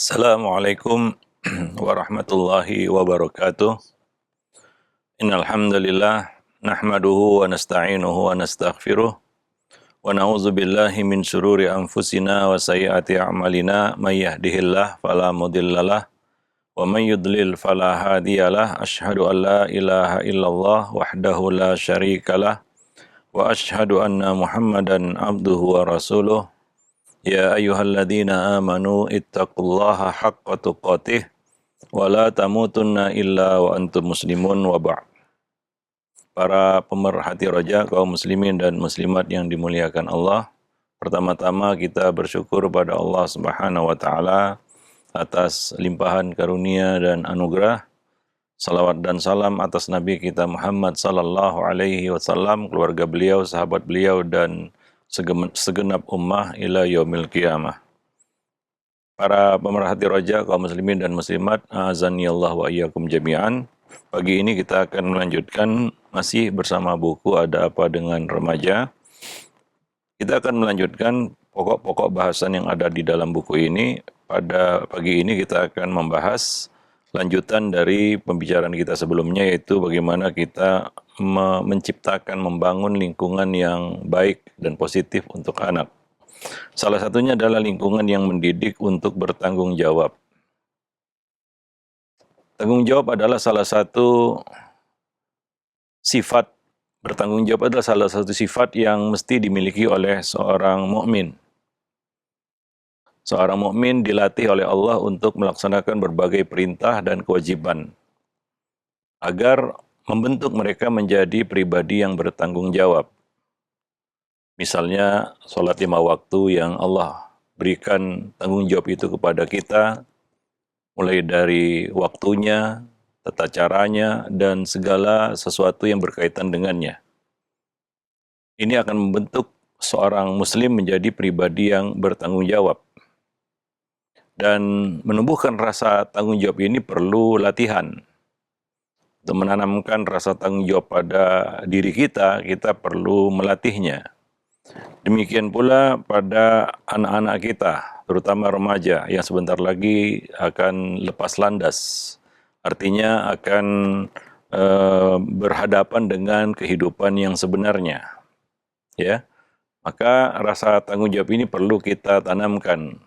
Assalamualaikum warahmatullahi wabarakatuh. Innal hamdalillah nahmaduhu wa nasta'inuhu wa nastaghfiruh wa na'udzu billahi min syururi anfusina wa sayyiati a'malina may yahdihillahu fala mudhillalah wa may yudlil fala hadiyalah. Asyhadu an la ilaha illallah wahdahu la syarikalah wa asyhadu anna Muhammadan abduhu wa rasuluh. Ya ayyuhalladzina amanu ittaqullaha haqqa tuqatih wa la tamutunna illa wa antum muslimun wa ba'd. Para pemerhati roja kaum muslimin dan muslimat yang dimuliakan Allah, pertama-tama kita bersyukur pada Allah Subhanahu wa taala atas limpahan karunia dan anugerah. Salawat dan salam atas Nabi kita Muhammad sallallahu alaihi wasallam, keluarga beliau, sahabat beliau dan segenap ummah ila yaumil qiyamah. Para pemerhati roja kaum muslimin dan muslimat, azani Allah wa iyyakum jami'an. Pagi ini kita akan melanjutkan masih bersama buku Ada Apa Dengan Remaja. Kita akan melanjutkan pokok-pokok bahasan yang ada di dalam buku ini. Pada pagi ini kita akan membahas lanjutan dari pembicaraan kita sebelumnya, yaitu bagaimana kita menciptakan, membangun lingkungan yang baik dan positif untuk anak. Salah satunya adalah lingkungan yang mendidik untuk bertanggung jawab. Tanggung jawab adalah salah satu sifat, bertanggung jawab adalah salah satu sifat yang mesti dimiliki oleh seorang mukmin. Seorang mukmin dilatih oleh Allah untuk melaksanakan berbagai perintah dan kewajiban agar membentuk mereka menjadi pribadi yang bertanggung jawab. Misalnya, sholat 5 waktu yang Allah berikan tanggung jawab itu kepada kita, mulai dari waktunya, tata caranya, dan segala sesuatu yang berkaitan dengannya. Ini akan membentuk seorang muslim menjadi pribadi yang bertanggung jawab. Dan menumbuhkan rasa tanggung jawab ini perlu latihan. Untuk menanamkan rasa tanggung jawab pada diri kita perlu melatihnya. Demikian pula pada anak-anak kita, terutama remaja yang sebentar lagi akan lepas landas. Artinya akan berhadapan dengan kehidupan yang sebenarnya. Ya, maka rasa tanggung jawab ini perlu kita tanamkan.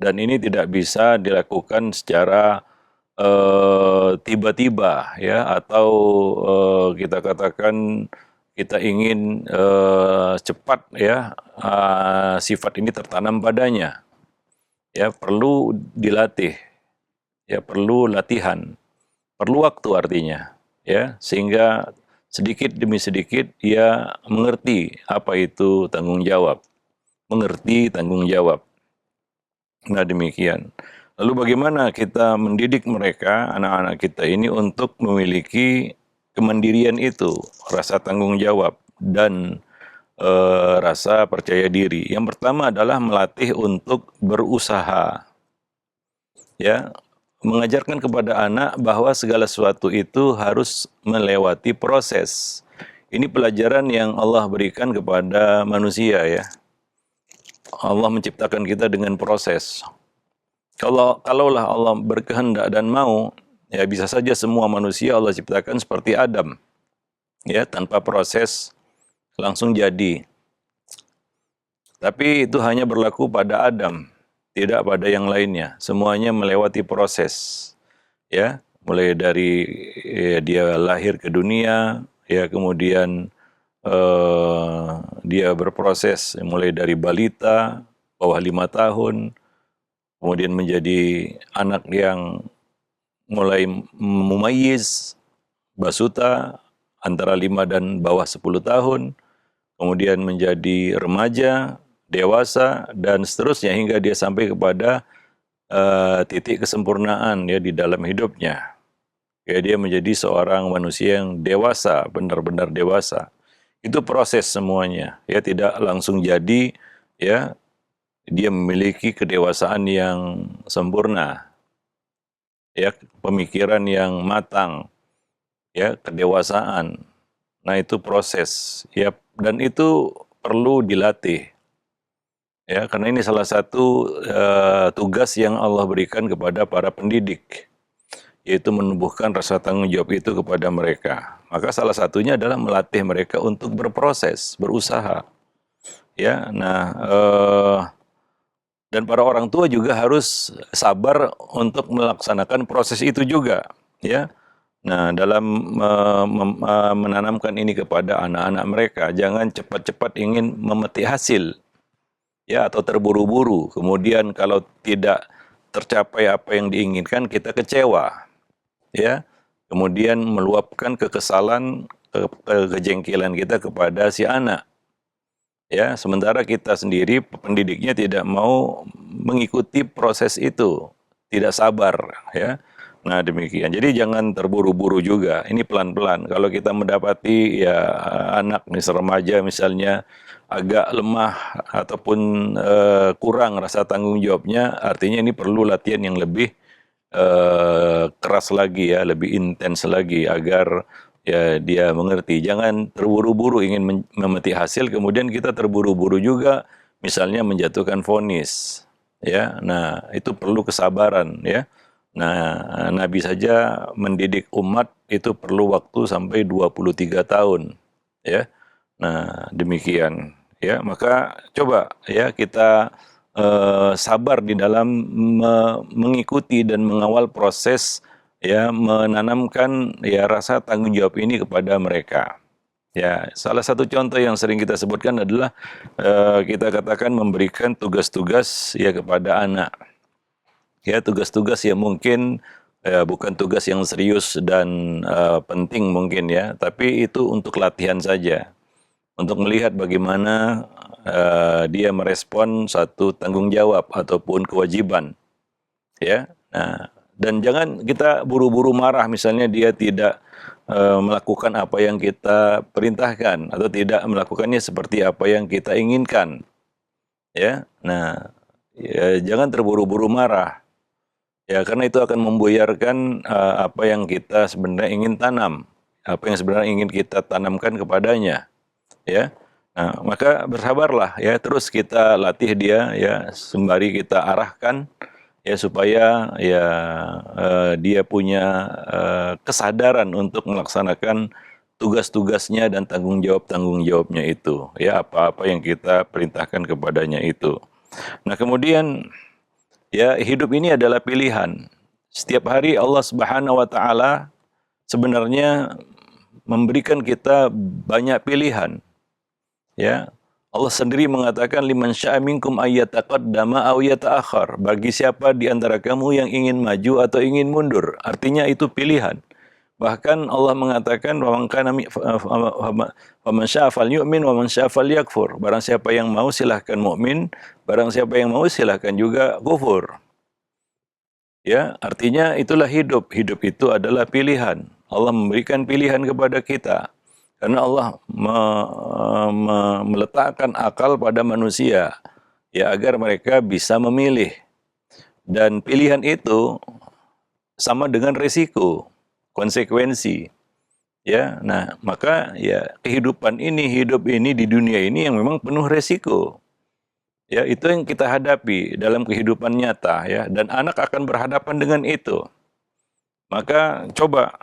Dan ini tidak bisa dilakukan secara tiba-tiba, ya, atau kita katakan kita ingin cepat, ya, sifat ini tertanam padanya. Ya, perlu dilatih, ya, perlu latihan, perlu waktu artinya, ya, sehingga sedikit demi sedikit dia mengerti apa itu tanggung jawab, mengerti tanggung jawab. Nah, demikian. Lalu bagaimana kita mendidik mereka, anak-anak kita ini, untuk memiliki kemandirian itu, rasa tanggung jawab, dan rasa percaya diri. Yang pertama adalah melatih untuk berusaha. Ya, mengajarkan kepada anak bahwa segala sesuatu itu harus melewati proses. Ini pelajaran yang Allah berikan kepada manusia, ya. Allah menciptakan kita dengan proses. Kalaulah Allah berkehendak dan mau, ya bisa saja semua manusia Allah ciptakan seperti Adam, ya, tanpa proses langsung jadi. Tapi itu hanya berlaku pada Adam, tidak pada yang lainnya. Semuanya melewati proses, ya, mulai dari dia lahir ke dunia, ya, kemudian dia berproses mulai dari balita, bawah 5 tahun, kemudian menjadi anak yang mulai mumayyiz, basuta, antara 5 dan bawah 10 tahun, kemudian menjadi remaja, dewasa, dan seterusnya hingga dia sampai kepada titik kesempurnaan, ya, di dalam hidupnya. Ya, dia menjadi seorang manusia yang dewasa, benar-benar dewasa. Itu proses semuanya, ya, tidak langsung jadi, ya, dia memiliki kedewasaan yang sempurna, ya, pemikiran yang matang, ya, kedewasaan. Nah, itu proses, ya, dan itu perlu dilatih. Ya, karena ini salah satu tugas yang Allah berikan kepada para pendidik, yaitu menumbuhkan rasa tanggung jawab itu kepada mereka. Maka salah satunya adalah melatih mereka untuk berproses, berusaha. Ya, nah dan para orang tua juga harus sabar untuk melaksanakan proses itu juga, ya. Nah, dalam menanamkan ini kepada anak-anak mereka, jangan cepat-cepat ingin memetik hasil, ya, atau terburu-buru. Kemudian kalau tidak tercapai apa yang diinginkan, kita kecewa, ya. Kemudian meluapkan kekesalan, kejengkelan kita kepada si anak. Ya, sementara kita sendiri pendidiknya tidak mau mengikuti proses itu, tidak sabar, ya. Nah, demikian. Jadi jangan terburu-buru juga. Ini pelan-pelan. Kalau kita mendapati ya anak remaja misalnya agak lemah ataupun kurang rasa tanggung jawabnya, artinya ini perlu latihan yang lebih keras lagi, ya, lebih intens lagi agar ya dia mengerti. Jangan terburu-buru ingin memetik hasil, kemudian kita terburu-buru juga misalnya menjatuhkan vonis, ya. Nah, itu perlu kesabaran, ya. Nah, Nabi saja mendidik umat itu perlu waktu sampai 23 tahun, ya. Nah, demikian, ya. Maka coba ya kita sabar di dalam mengikuti dan mengawal proses, ya, menanamkan ya rasa tanggung jawab ini kepada mereka. Ya, salah satu contoh yang sering kita sebutkan adalah kita katakan memberikan tugas-tugas ya kepada anak. Ya, tugas-tugas yang mungkin bukan tugas yang serius dan penting mungkin, ya, tapi itu untuk latihan saja, untuk melihat bagaimana dia merespon satu tanggung jawab ataupun kewajiban, ya. Nah, dan jangan kita buru-buru marah misalnya dia tidak melakukan apa yang kita perintahkan atau tidak melakukannya seperti apa yang kita inginkan, ya. Nah, ya, jangan terburu-buru marah. Ya, karena itu akan membuyarkan apa yang kita sebenarnya ingin tanam, apa yang sebenarnya ingin kita tanamkan kepadanya, ya. Nah, maka bersabarlah, ya, terus kita latih dia, ya, sembari kita arahkan, ya, supaya ya dia punya kesadaran untuk melaksanakan tugas-tugasnya dan tanggung jawabnya itu, ya, apa-apa yang kita perintahkan kepadanya itu. Nah, kemudian ya, hidup ini adalah pilihan. Setiap hari Allah Subhanahu wa taala sebenarnya memberikan kita banyak pilihan. Ya. Allah sendiri mengatakan liman syaa minkum ayyataqaddama aw yata'akhir. Bagi siapa di antara kamu yang ingin maju atau ingin mundur. Artinya itu pilihan. Bahkan Allah mengatakan faman syaa falyu'min wa man syaa falyakfur. Barang siapa yang mau silahkan mukmin, barang siapa yang mau silahkan juga kufur. Ya, artinya itulah hidup. Hidup itu adalah pilihan. Allah memberikan pilihan kepada kita. Karena Allah meletakkan akal pada manusia, ya, agar mereka bisa memilih. Dan pilihan itu sama dengan risiko, konsekuensi. Ya, nah, maka ya hidup ini di dunia ini yang memang penuh resiko. Ya, itu yang kita hadapi dalam kehidupan nyata, ya, dan anak akan berhadapan dengan itu. Maka coba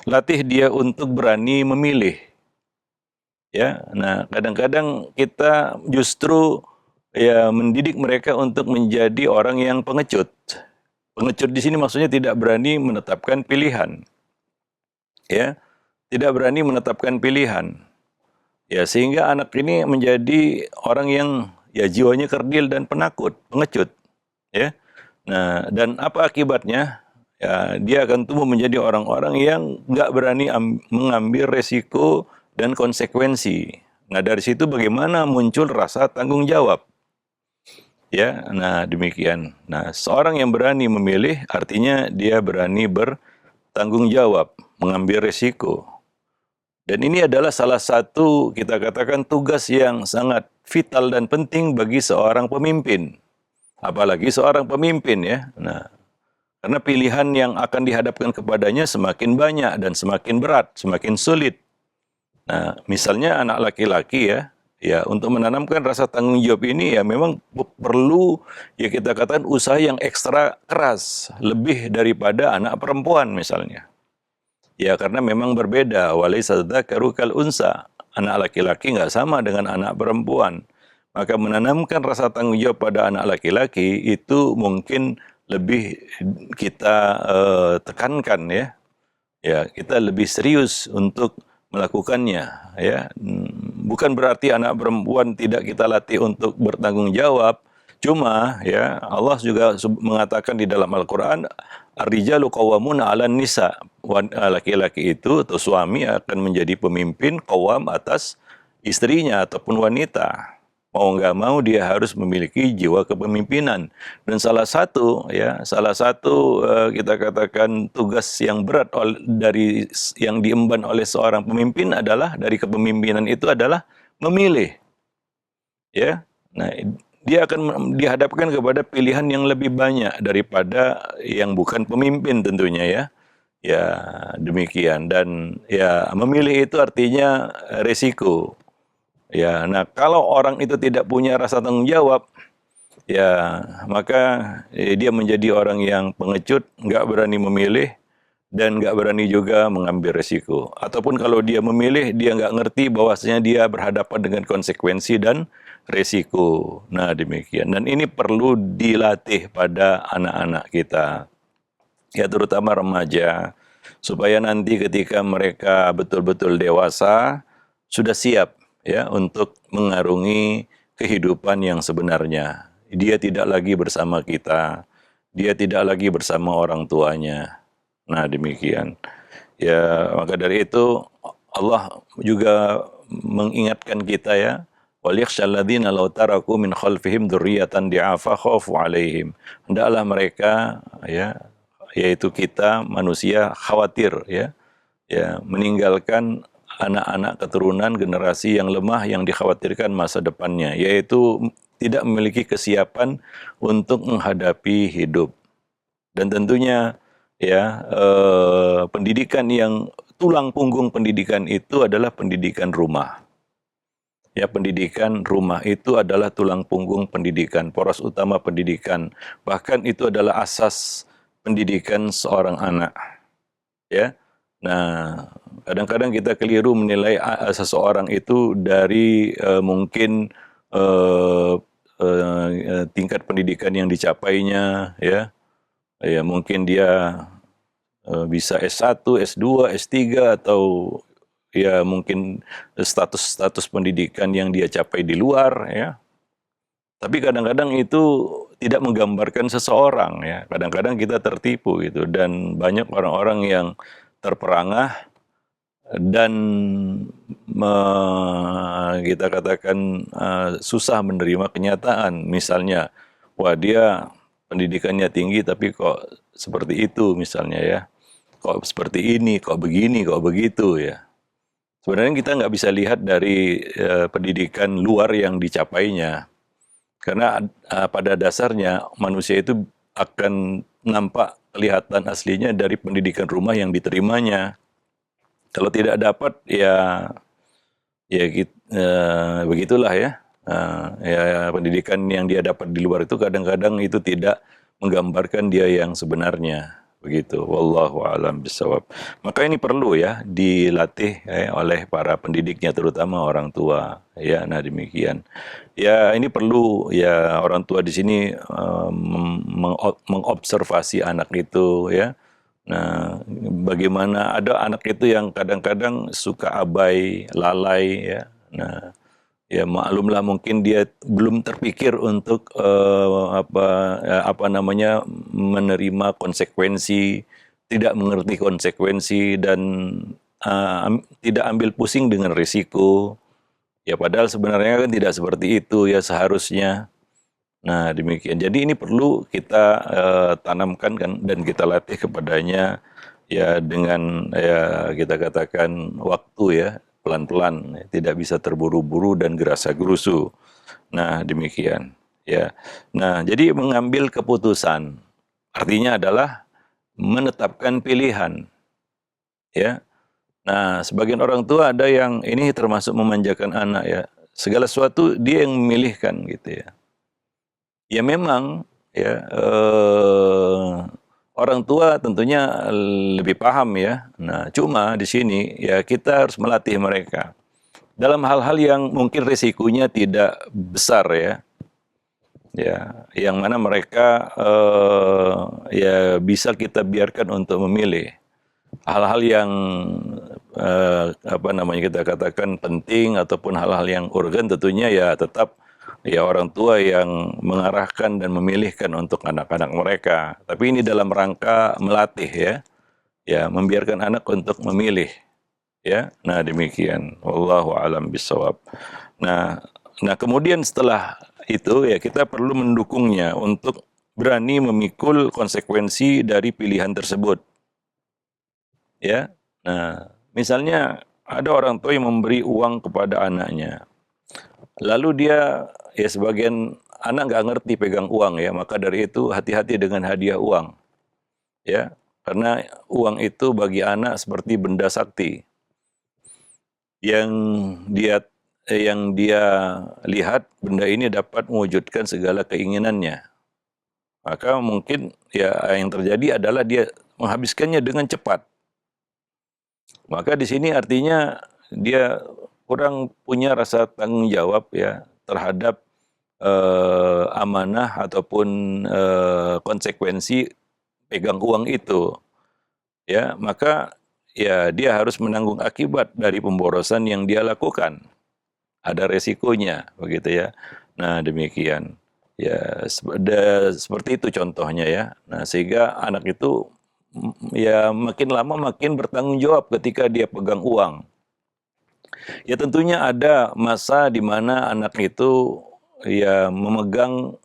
latih dia untuk berani memilih. Ya, nah, kadang-kadang kita justru ya mendidik mereka untuk menjadi orang yang pengecut. Pengecut di sini maksudnya tidak berani menetapkan pilihan. Ya, tidak berani menetapkan pilihan. Ya, sehingga anak ini menjadi orang yang ya jiwanya kerdil dan penakut, pengecut, ya. Nah, dan apa akibatnya? Ya, dia akan tumbuh menjadi orang-orang yang nggak berani mengambil resiko dan konsekuensi. Nah, dari situ bagaimana muncul rasa tanggung jawab. Ya, nah, demikian. Nah, seorang yang berani memilih artinya dia berani bertanggung jawab, mengambil resiko. Dan ini adalah salah satu kita katakan tugas yang sangat vital dan penting bagi seorang pemimpin. Apalagi seorang pemimpin, ya. Nah, karena pilihan yang akan dihadapkan kepadanya semakin banyak dan semakin berat, semakin sulit. Nah, misalnya anak laki-laki, ya, Ya, untuk menanamkan rasa tanggung jawab ini ya memang perlu ya kita katakan usaha yang ekstra keras, lebih daripada anak perempuan misalnya. Ya karena memang berbeda, walaysa dzakaru kal unsa. Anak laki-laki nggak sama dengan anak perempuan. Maka menanamkan rasa tanggung jawab pada anak laki-laki itu mungkin lebih kita tekankan ya. Ya, kita lebih serius untuk melakukannya ya. Bukan berarti anak perempuan tidak kita latih untuk bertanggung jawab. Cuma ya Allah juga mengatakan di dalam Al-Qur'an ar-rijalu qawwamuna 'alan nisa. Laki-laki itu atau suami akan menjadi pemimpin qawwam atas istrinya ataupun wanita. Mau nggak mau dia harus memiliki jiwa kepemimpinan. Dan salah satu kita katakan tugas yang berat dari yang diemban oleh seorang pemimpin adalah dari kepemimpinan itu adalah memilih. Ya. Nah, dia akan dihadapkan kepada pilihan yang lebih banyak daripada yang bukan pemimpin tentunya ya. Ya, demikian dan ya memilih itu artinya resiko. Ya, nah kalau orang itu tidak punya rasa tanggung jawab, ya maka dia menjadi orang yang pengecut, nggak berani memilih dan nggak berani juga mengambil resiko. Ataupun kalau dia memilih, dia nggak ngerti bahwasanya dia berhadapan dengan konsekuensi dan resiko. Nah demikian. Dan ini perlu dilatih pada anak-anak kita, ya terutama remaja, supaya nanti ketika mereka betul-betul dewasa sudah siap ya untuk mengarungi kehidupan yang sebenarnya. Dia tidak lagi bersama kita, dia tidak lagi bersama orang tuanya. Nah demikian. Ya maka dari itu Allah juga mengingatkan kita ya, wal yakhshal ladzina law taraku min khalfihim dzurriyyatan di'afa khafu 'alaihim. Hendaklah mereka ya yaitu kita manusia khawatir ya meninggalkan anak-anak keturunan generasi yang lemah yang dikhawatirkan masa depannya, yaitu tidak memiliki kesiapan untuk menghadapi hidup. Dan tentunya ya pendidikan yang tulang punggung pendidikan itu adalah pendidikan rumah. Ya, pendidikan rumah itu adalah tulang punggung pendidikan, poros utama pendidikan. Bahkan itu adalah asas pendidikan seorang anak. Ya. Nah, kadang-kadang kita keliru menilai seseorang itu dari mungkin tingkat pendidikan yang dicapainya ya. Ya, mungkin dia bisa S1, S2, S3 atau ya mungkin status pendidikan yang dia capai di luar ya. Tapi kadang-kadang itu tidak menggambarkan seseorang ya. Kadang-kadang kita tertipu gitu dan banyak orang-orang yang terperangah dan kita katakan susah menerima kenyataan. Misalnya, wah dia pendidikannya tinggi tapi kok seperti itu misalnya ya. Kok seperti ini, kok begini, kok begitu ya. Sebenarnya kita nggak bisa lihat dari pendidikan luar yang dicapainya. Karena pada dasarnya manusia itu akan nampak kelihatan aslinya dari pendidikan rumah yang diterimanya. Kalau tidak dapat ya begitulah ya. Ya pendidikan yang dia dapat di luar itu kadang-kadang itu tidak menggambarkan dia yang sebenarnya. Begitu, wallahu a'lam bishawab. Maka ini perlu ya dilatih oleh para pendidiknya terutama orang tua ya. Nah demikian ya, ini perlu ya orang tua di sini mengobservasi anak itu ya. Nah bagaimana ada anak itu yang kadang-kadang suka abai, lalai ya. Nah ya maklumlah mungkin dia belum terpikir untuk apa namanya menerima konsekuensi, tidak mengerti konsekuensi dan tidak ambil pusing dengan risiko. Ya padahal sebenarnya kan tidak seperti itu ya seharusnya. Nah demikian. Jadi ini perlu kita tanamkan kan dan kita latih kepadanya ya dengan ya kita katakan waktu ya. Pelan-pelan, tidak bisa terburu-buru dan gerasa-gerusu. Nah, demikian. Ya. Nah, jadi mengambil keputusan artinya adalah menetapkan pilihan. Ya. Nah, sebagian orang tua ada yang ini termasuk memanjakan anak ya. segala sesuatu dia yang memilihkan gitu ya. Ya memang ya orang tua tentunya lebih paham ya. Nah, cuma di sini ya kita harus melatih mereka dalam hal-hal yang mungkin risikonya tidak besar ya. Ya, yang mana mereka ya bisa kita biarkan untuk memilih hal-hal yang apa namanya kita katakan penting ataupun hal-hal yang urgen tentunya ya tetap ya orang tua yang mengarahkan dan memilihkan untuk anak-anak mereka. Tapi ini dalam rangka melatih ya, ya membiarkan anak untuk memilih ya. Nah demikian. Wallahu alam bisawab. Nah, nah kemudian setelah itu ya kita perlu mendukungnya untuk berani memikul konsekuensi dari pilihan tersebut. Ya. Nah, misalnya ada orang tua yang memberi uang kepada anaknya. Lalu dia ya sebagian anak nggak ngerti pegang uang ya, maka dari itu hati-hati dengan hadiah uang. Ya, karena uang itu bagi anak seperti benda sakti yang dia yang dia lihat benda ini dapat mewujudkan segala keinginannya. Maka mungkin ya yang terjadi adalah dia menghabiskannya dengan cepat. Maka di sini artinya dia kurang punya rasa tanggung jawab ya terhadap amanah ataupun konsekuensi pegang uang itu. Ya, maka ya dia harus menanggung akibat dari pemborosan yang dia lakukan. Ada resikonya, begitu ya. Nah, demikian. Ya, seperti itu contohnya ya. Nah, sehingga anak itu ya makin lama makin bertanggung jawab ketika dia pegang uang. Ya tentunya ada masa di mana anak itu ya memegang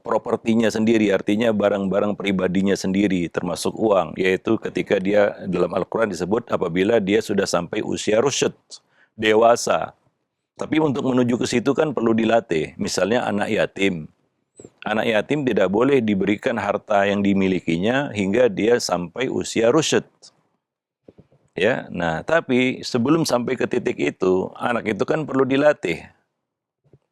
propertinya sendiri, artinya barang-barang pribadinya sendiri, termasuk uang, yaitu ketika dia dalam Al-Quran disebut apabila dia sudah sampai usia rusyd, dewasa. Tapi untuk menuju ke situ kan perlu dilatih. Misalnya anak yatim. Anak yatim tidak boleh diberikan harta yang dimilikinya hingga dia sampai usia rusyd. Ya, nah tapi sebelum sampai ke titik itu, anak itu kan perlu dilatih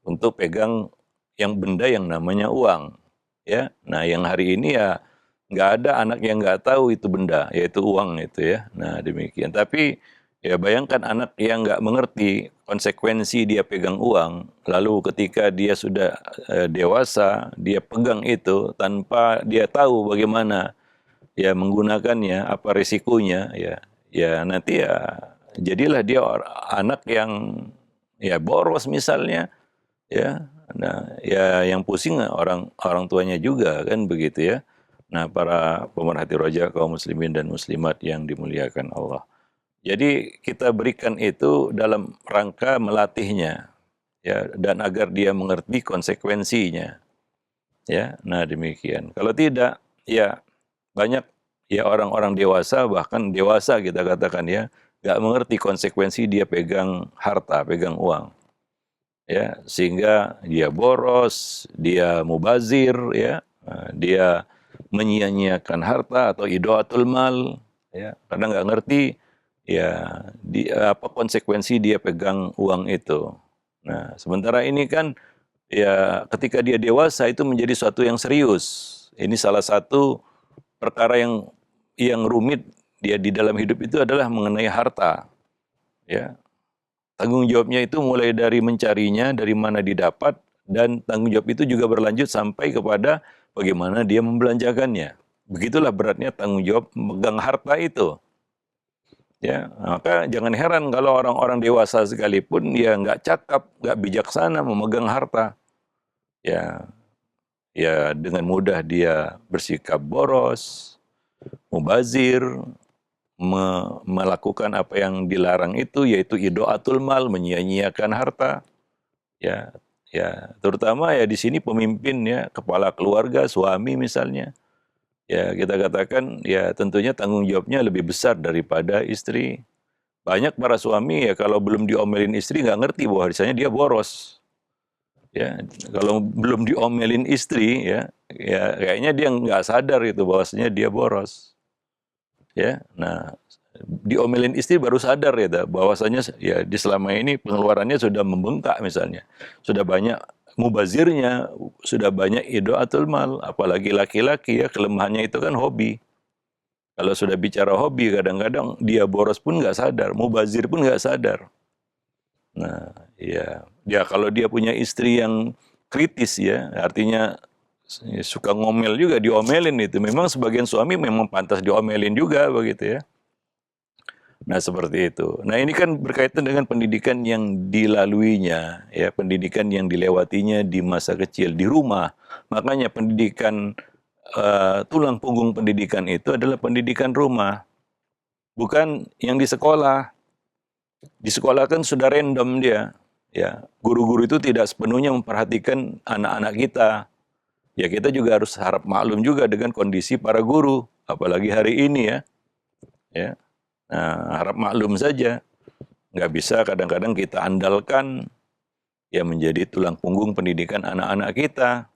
untuk pegang yang benda yang namanya uang. Ya, nah yang hari ini ya nggak ada anak yang nggak tahu itu benda, yaitu uang itu ya. Nah demikian. Tapi ya bayangkan anak yang nggak mengerti konsekuensi dia pegang uang, lalu ketika dia sudah dewasa, dia pegang itu tanpa dia tahu bagaimana ya menggunakannya, apa risikonya ya. Ya nanti ya jadilah dia anak yang ya boros misalnya ya. Nah, ya yang pusing orang orang tuanya juga kan begitu ya. Nah, para pemerhati roja kaum muslimin dan muslimat yang dimuliakan Allah. Jadi kita berikan itu dalam rangka melatihnya ya dan agar dia mengerti konsekuensinya. Ya. Nah, demikian. Kalau tidak ya banyak ya orang-orang dewasa bahkan dewasa kita katakan ya nggak mengerti konsekuensi dia pegang harta, pegang uang. Ya, sehingga dia boros, dia mubazir ya, dia menyia-nyiakan harta atau idaatul mal ya, karena nggak ngerti ya apa konsekuensi dia pegang uang itu. Nah, sementara ini kan ya ketika dia dewasa itu menjadi suatu yang serius. Ini salah satu perkara yang rumit dia di dalam hidup itu adalah mengenai harta. Ya, tanggung jawabnya itu mulai dari mencarinya, dari mana didapat, dan tanggung jawab itu juga berlanjut sampai kepada bagaimana dia membelanjakannya. Begitulah beratnya tanggung jawab memegang harta itu. Ya, maka jangan heran kalau orang-orang dewasa sekalipun ya nggak cakap, nggak bijaksana memegang harta. Ya, ya dengan mudah dia bersikap boros, mubazir, melakukan apa yang dilarang itu yaitu idaatul mal, menyia-nyiakan harta. Ya, ya, terutama ya di sini pemimpin ya, kepala keluarga, suami misalnya. Ya, kita katakan ya tentunya tanggung jawabnya lebih besar daripada istri. Banyak para suami ya kalau belum diomelin istri nggak ngerti bahwa misalnya dia boros. Ya, kalau belum diomelin istri ya, ya kayaknya dia nggak sadar itu bahwasanya dia boros. Ya, nah diomelin istri baru sadar ya bahwasanya ya di selama ini pengeluarannya sudah membengkak misalnya. Sudah banyak mubazirnya, sudah banyak idaatul mal, apalagi laki-laki ya kelemahannya itu kan hobi. Kalau sudah bicara hobi kadang-kadang dia boros pun nggak sadar, mubazir pun nggak sadar. Nah, ya, ya kalau dia punya istri yang kritis ya, artinya suka ngomel juga, diomelin itu. Memang sebagian suami memang pantas diomelin juga begitu ya. Nah, seperti itu. Nah, ini kan berkaitan dengan pendidikan yang dilaluinya, ya, pendidikan yang dilewatinya di masa kecil, di rumah. Makanya pendidikan, tulang punggung pendidikan itu adalah pendidikan rumah, bukan yang di sekolah. Di sekolah kan sudah random dia, ya. Guru-guru itu tidak sepenuhnya memperhatikan anak-anak kita. Ya, kita juga harus harap maklum juga dengan kondisi para guru, apalagi hari ini ya. Ya. Nah, harap maklum saja. Nggak bisa kadang-kadang kita andalkan ya menjadi tulang punggung pendidikan anak-anak kita.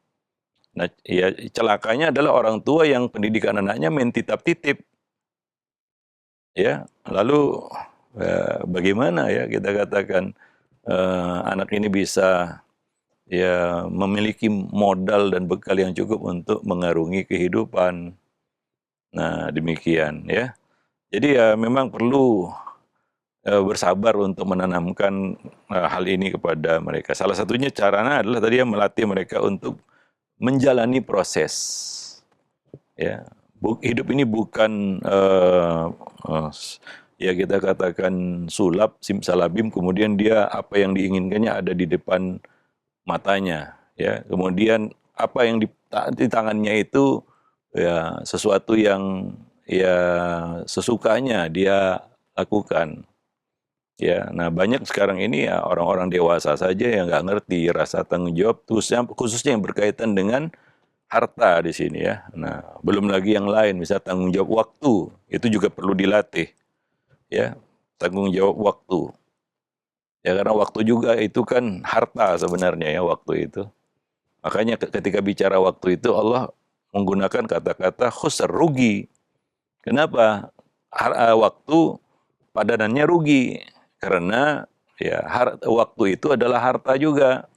Nah, ya celakanya adalah orang tua yang pendidikan anaknya main titip-titip. Ya, lalu bagaimana ya kita katakan anak ini bisa ya memiliki modal dan bekal yang cukup untuk mengarungi kehidupan. Nah, demikian ya. Jadi ya memang perlu bersabar untuk menanamkan hal ini kepada mereka. Salah satunya caranya adalah tadi ya melatih mereka untuk menjalani proses. Ya, hidup ini bukan ya kita katakan sulap simsalabim kemudian dia apa yang diinginkannya ada di depan matanya. Ya, kemudian apa yang di tangannya itu ya sesuatu yang ya sesukanya dia lakukan. Ya, nah banyak sekarang ini ya orang-orang dewasa saja yang nggak ngerti rasa tanggung jawab, khususnya yang berkaitan dengan harta di sini ya. Nah, belum lagi yang lain, misalnya tanggung jawab waktu, itu juga perlu dilatih, ya. Tanggung jawab waktu. Ya, karena waktu juga itu kan harta sebenarnya ya, waktu itu. Makanya ketika bicara waktu itu Allah menggunakan kata-kata khusr, rugi. Kenapa? Waktu padanannya rugi. Karena ya waktu itu adalah harta juga.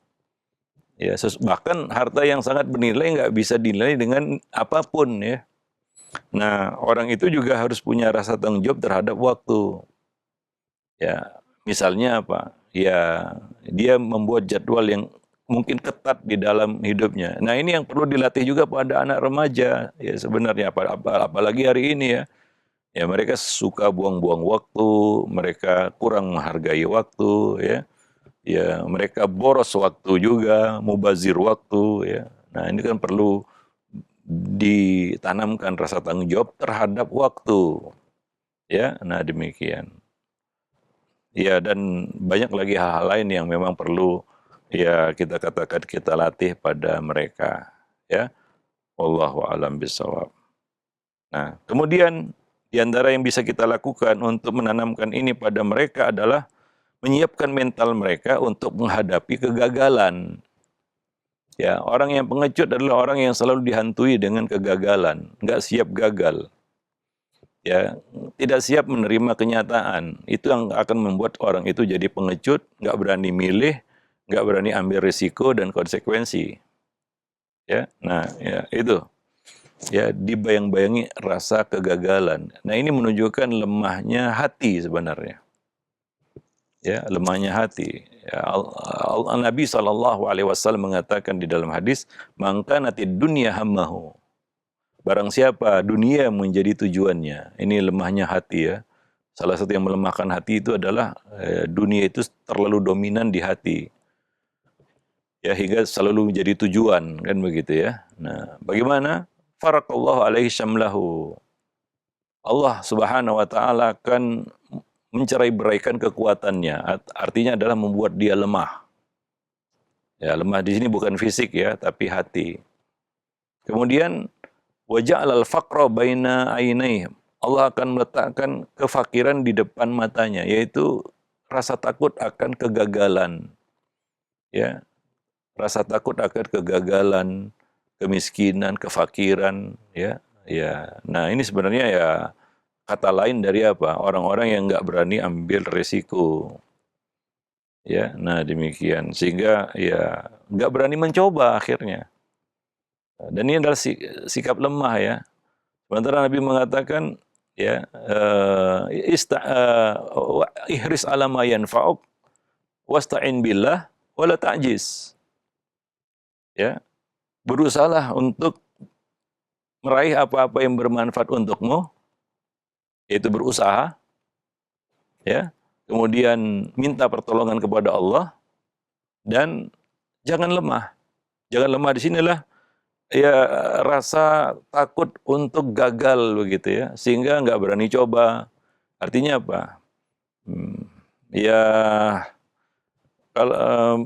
Ya, bahkan harta yang sangat bernilai nggak bisa dinilai dengan apapun ya. Nah, orang itu juga harus punya rasa tanggung jawab terhadap waktu. Ya, misalnya apa? Ya, dia membuat jadwal yang mungkin ketat di dalam hidupnya. Nah, ini yang perlu dilatih juga pada anak remaja ya sebenarnya apalagi hari ini ya. Ya, mereka suka buang-buang waktu, mereka kurang menghargai waktu ya. Ya, mereka boros waktu juga, mubazir waktu ya. Nah, ini kan perlu ditanamkan rasa tanggung jawab terhadap waktu. Ya, nah demikian. Ya, dan banyak lagi hal-hal lain yang memang perlu ya kita katakan kita latih pada mereka. Ya, wallahu a'lam bishawab. Nah, kemudian di antara yang bisa kita lakukan untuk menanamkan ini pada mereka adalah menyiapkan mental mereka untuk menghadapi kegagalan. Ya, orang yang pengecut adalah orang yang selalu dihantui dengan kegagalan, nggak siap gagal. Ya, tidak siap menerima kenyataan. Itu yang akan membuat orang itu jadi pengecut, nggak berani milih, nggak berani ambil risiko dan konsekuensi. Ya, nah, ya itu. Ya, dibayang-bayangi rasa kegagalan. Nah, ini menunjukkan lemahnya hati sebenarnya. Ya, lemahnya hati. Ya, Nabi SAW mengatakan di dalam hadis, "Maka nanti dunia hammahu." Barang siapa dunia menjadi tujuannya. Ini lemahnya hati ya. Salah satu yang melemahkan hati itu adalah dunia itu terlalu dominan di hati. Ya, hingga selalu menjadi tujuan, kan begitu ya. Nah, bagaimana? Farakallahu alaihi syamlahu. Allah Subhanahu wa taala akan mencerai-beraikan kekuatannya. Artinya adalah membuat dia lemah. Ya, lemah di sini bukan fisik ya, tapi hati. Kemudian waja'alal faqra baina ainaihi. Allah akan meletakkan kefakiran di depan matanya, yaitu rasa takut akan kegagalan. Ya, rasa takut akan kegagalan, kemiskinan, kefakiran, ya. Ya. Nah, ini sebenarnya ya kata lain dari apa? Orang-orang yang nggak berani ambil resiko. Ya, nah demikian. Sehingga ya nggak berani mencoba akhirnya. Dan ini adalah sikap lemah ya. Sementara Nabi mengatakan ya ihris ala ma yanfa'uk wasta'in billah wala ta'jiz. Ya, berusahalah untuk meraih apa-apa yang bermanfaat untukmu, yaitu berusaha, ya. Kemudian minta pertolongan kepada Allah dan jangan lemah. Jangan lemah di sinilah ya rasa takut untuk gagal begitu ya, sehingga nggak berani coba. Artinya apa? Ya kalau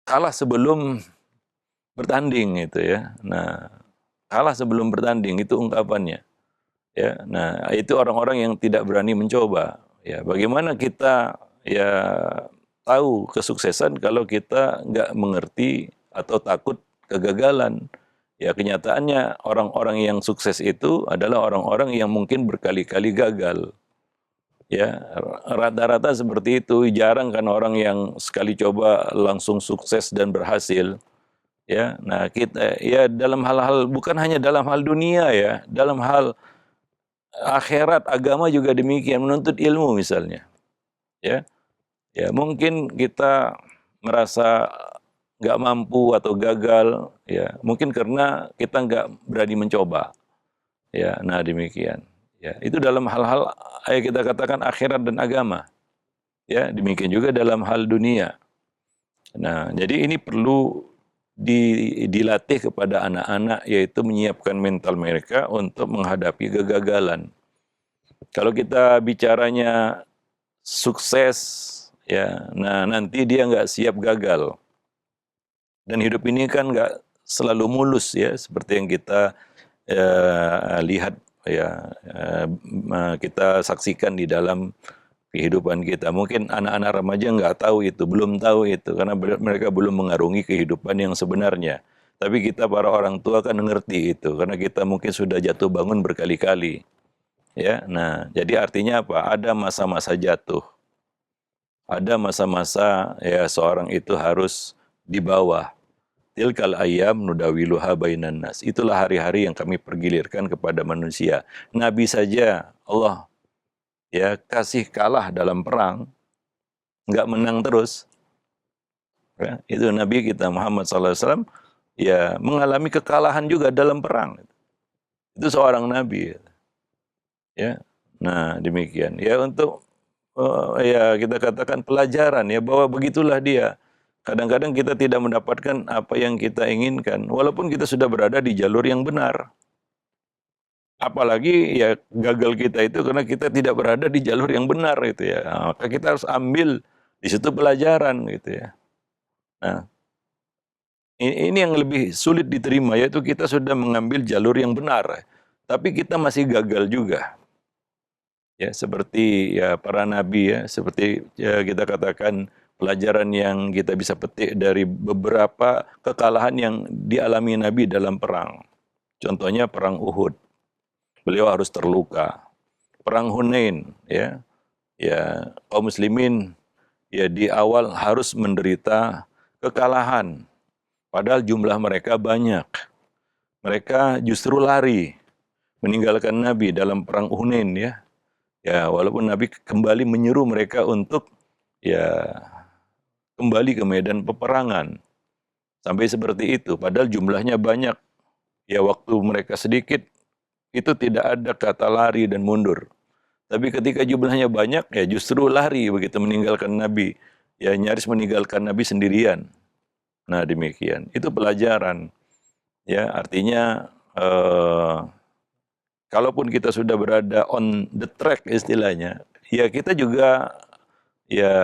kalah sebelum bertanding itu ya. Nah, kalah sebelum bertanding itu ungkapannya. Ya, nah itu orang-orang yang tidak berani mencoba. Ya, bagaimana kita ya tahu kesuksesan kalau kita nggak mengerti atau takut kegagalan. Ya kenyataannya orang-orang yang sukses itu adalah orang-orang yang mungkin berkali-kali gagal. Ya, rata-rata seperti itu. Jarang kan orang yang sekali coba langsung sukses dan berhasil. Ya, nah kita ya dalam hal-hal bukan hanya dalam hal dunia ya, dalam hal akhirat, agama juga demikian, menuntut ilmu misalnya. Ya, ya mungkin kita merasa nggak mampu atau gagal, ya mungkin karena kita nggak berani mencoba. Ya, nah demikian. Ya, itu dalam hal-hal kita katakan akhirat dan agama. Ya, demikian juga dalam hal dunia. Nah, jadi ini perlu dilatih kepada anak-anak, yaitu menyiapkan mental mereka untuk menghadapi kegagalan. Kalau kita bicaranya sukses, ya, nah nanti dia nggak siap gagal. Dan hidup ini kan nggak selalu mulus ya, seperti yang kita lihat ya, kita saksikan di dalam kehidupan kita. Mungkin anak-anak remaja nggak tahu itu, belum tahu itu, karena mereka belum mengarungi kehidupan yang sebenarnya. Tapi kita para orang tua kan mengerti itu, karena kita mungkin sudah jatuh bangun berkali-kali. Ya, nah jadi artinya apa? Ada masa-masa jatuh, ada masa-masa ya seorang itu harus di bawah. Tilkal ayyam nudawiluha bainan nas. Itulah hari-hari yang kami pergilirkan kepada manusia. Nabi saja Allah ya kasih kalah dalam perang, nggak menang terus. Ya, itu Nabi kita Muhammad SAW ya mengalami kekalahan juga dalam perang. Itu seorang Nabi. Ya, nah demikian. Ya untuk ya kita katakan pelajaran ya bahwa begitulah dia. Kadang-kadang kita tidak mendapatkan apa yang kita inginkan, walaupun kita sudah berada di jalur yang benar. Apalagi ya gagal kita itu karena kita tidak berada di jalur yang benar gitu ya. Nah, maka kita harus ambil di situ pelajaran gitu ya. Nah, ini yang lebih sulit diterima, yaitu kita sudah mengambil jalur yang benar, tapi kita masih gagal juga. Ya, seperti ya para nabi ya, seperti ya kita katakan pelajaran yang kita bisa petik dari beberapa kekalahan yang dialami Nabi dalam perang. Contohnya perang Uhud. Beliau harus terluka. Perang Hunain ya. Ya, kaum muslimin ya di awal harus menderita kekalahan. Padahal jumlah mereka banyak. Mereka justru lari meninggalkan Nabi dalam perang Hunain ya. Ya, walaupun Nabi kembali menyuruh mereka untuk ya kembali ke medan peperangan. Sampai seperti itu, padahal jumlahnya banyak. Ya, waktu mereka sedikit, itu tidak ada kata lari dan mundur. Tapi ketika jumlahnya banyak, ya justru lari begitu meninggalkan Nabi. Ya, nyaris meninggalkan Nabi sendirian. Nah, demikian. Itu pelajaran. Ya, artinya kalaupun kita sudah berada on the track istilahnya, ya kita juga ya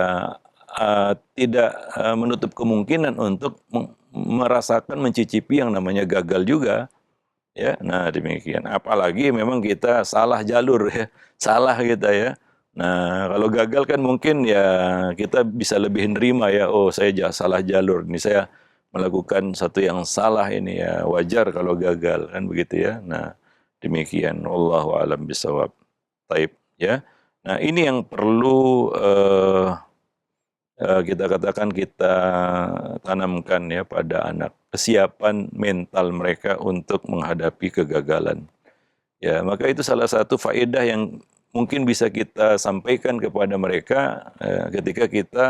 tidak menutup kemungkinan untuk merasakan mencicipi yang namanya gagal juga. Ya, nah demikian. Apalagi memang kita salah jalur ya, salah kita ya. Nah, kalau gagal kan mungkin ya kita bisa lebih nerima ya. Oh, saya salah jalur. Ini saya melakukan satu yang salah ini ya. Wajar kalau gagal kan begitu ya. Nah, Demikian, wallahu alam bisawab. Taib, ya. Nah, ini yang perlu kita katakan, kita tanamkan ya pada anak, kesiapan mental mereka untuk menghadapi kegagalan. Ya, maka itu salah satu faedah yang mungkin bisa kita sampaikan kepada mereka ketika kita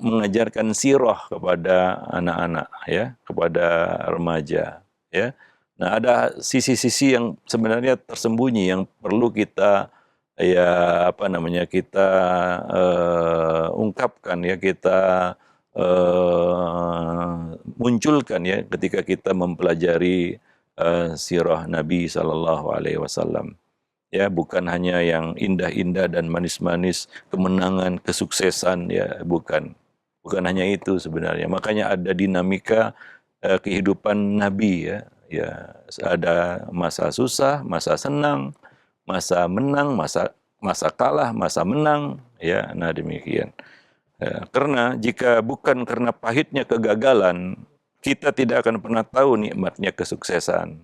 mengajarkan sirah kepada anak-anak ya, kepada remaja ya. Nah, ada sisi-sisi yang sebenarnya tersembunyi yang perlu kita kita ungkapkan ya, kita munculkan ya ketika kita mempelajari sirah Nabi Sallallahu Alaihi Wasallam. Ya, bukan hanya yang indah-indah dan manis-manis, kemenangan, kesuksesan, ya, bukan. Bukan hanya itu sebenarnya. Makanya ada dinamika kehidupan Nabi ya. Ya, ada masa susah, masa senang, masa menang, masa kalah, masa menang, ya. Nah, demikian. Ya, karena jika bukan karena pahitnya kegagalan, kita tidak akan pernah tahu nikmatnya kesuksesan.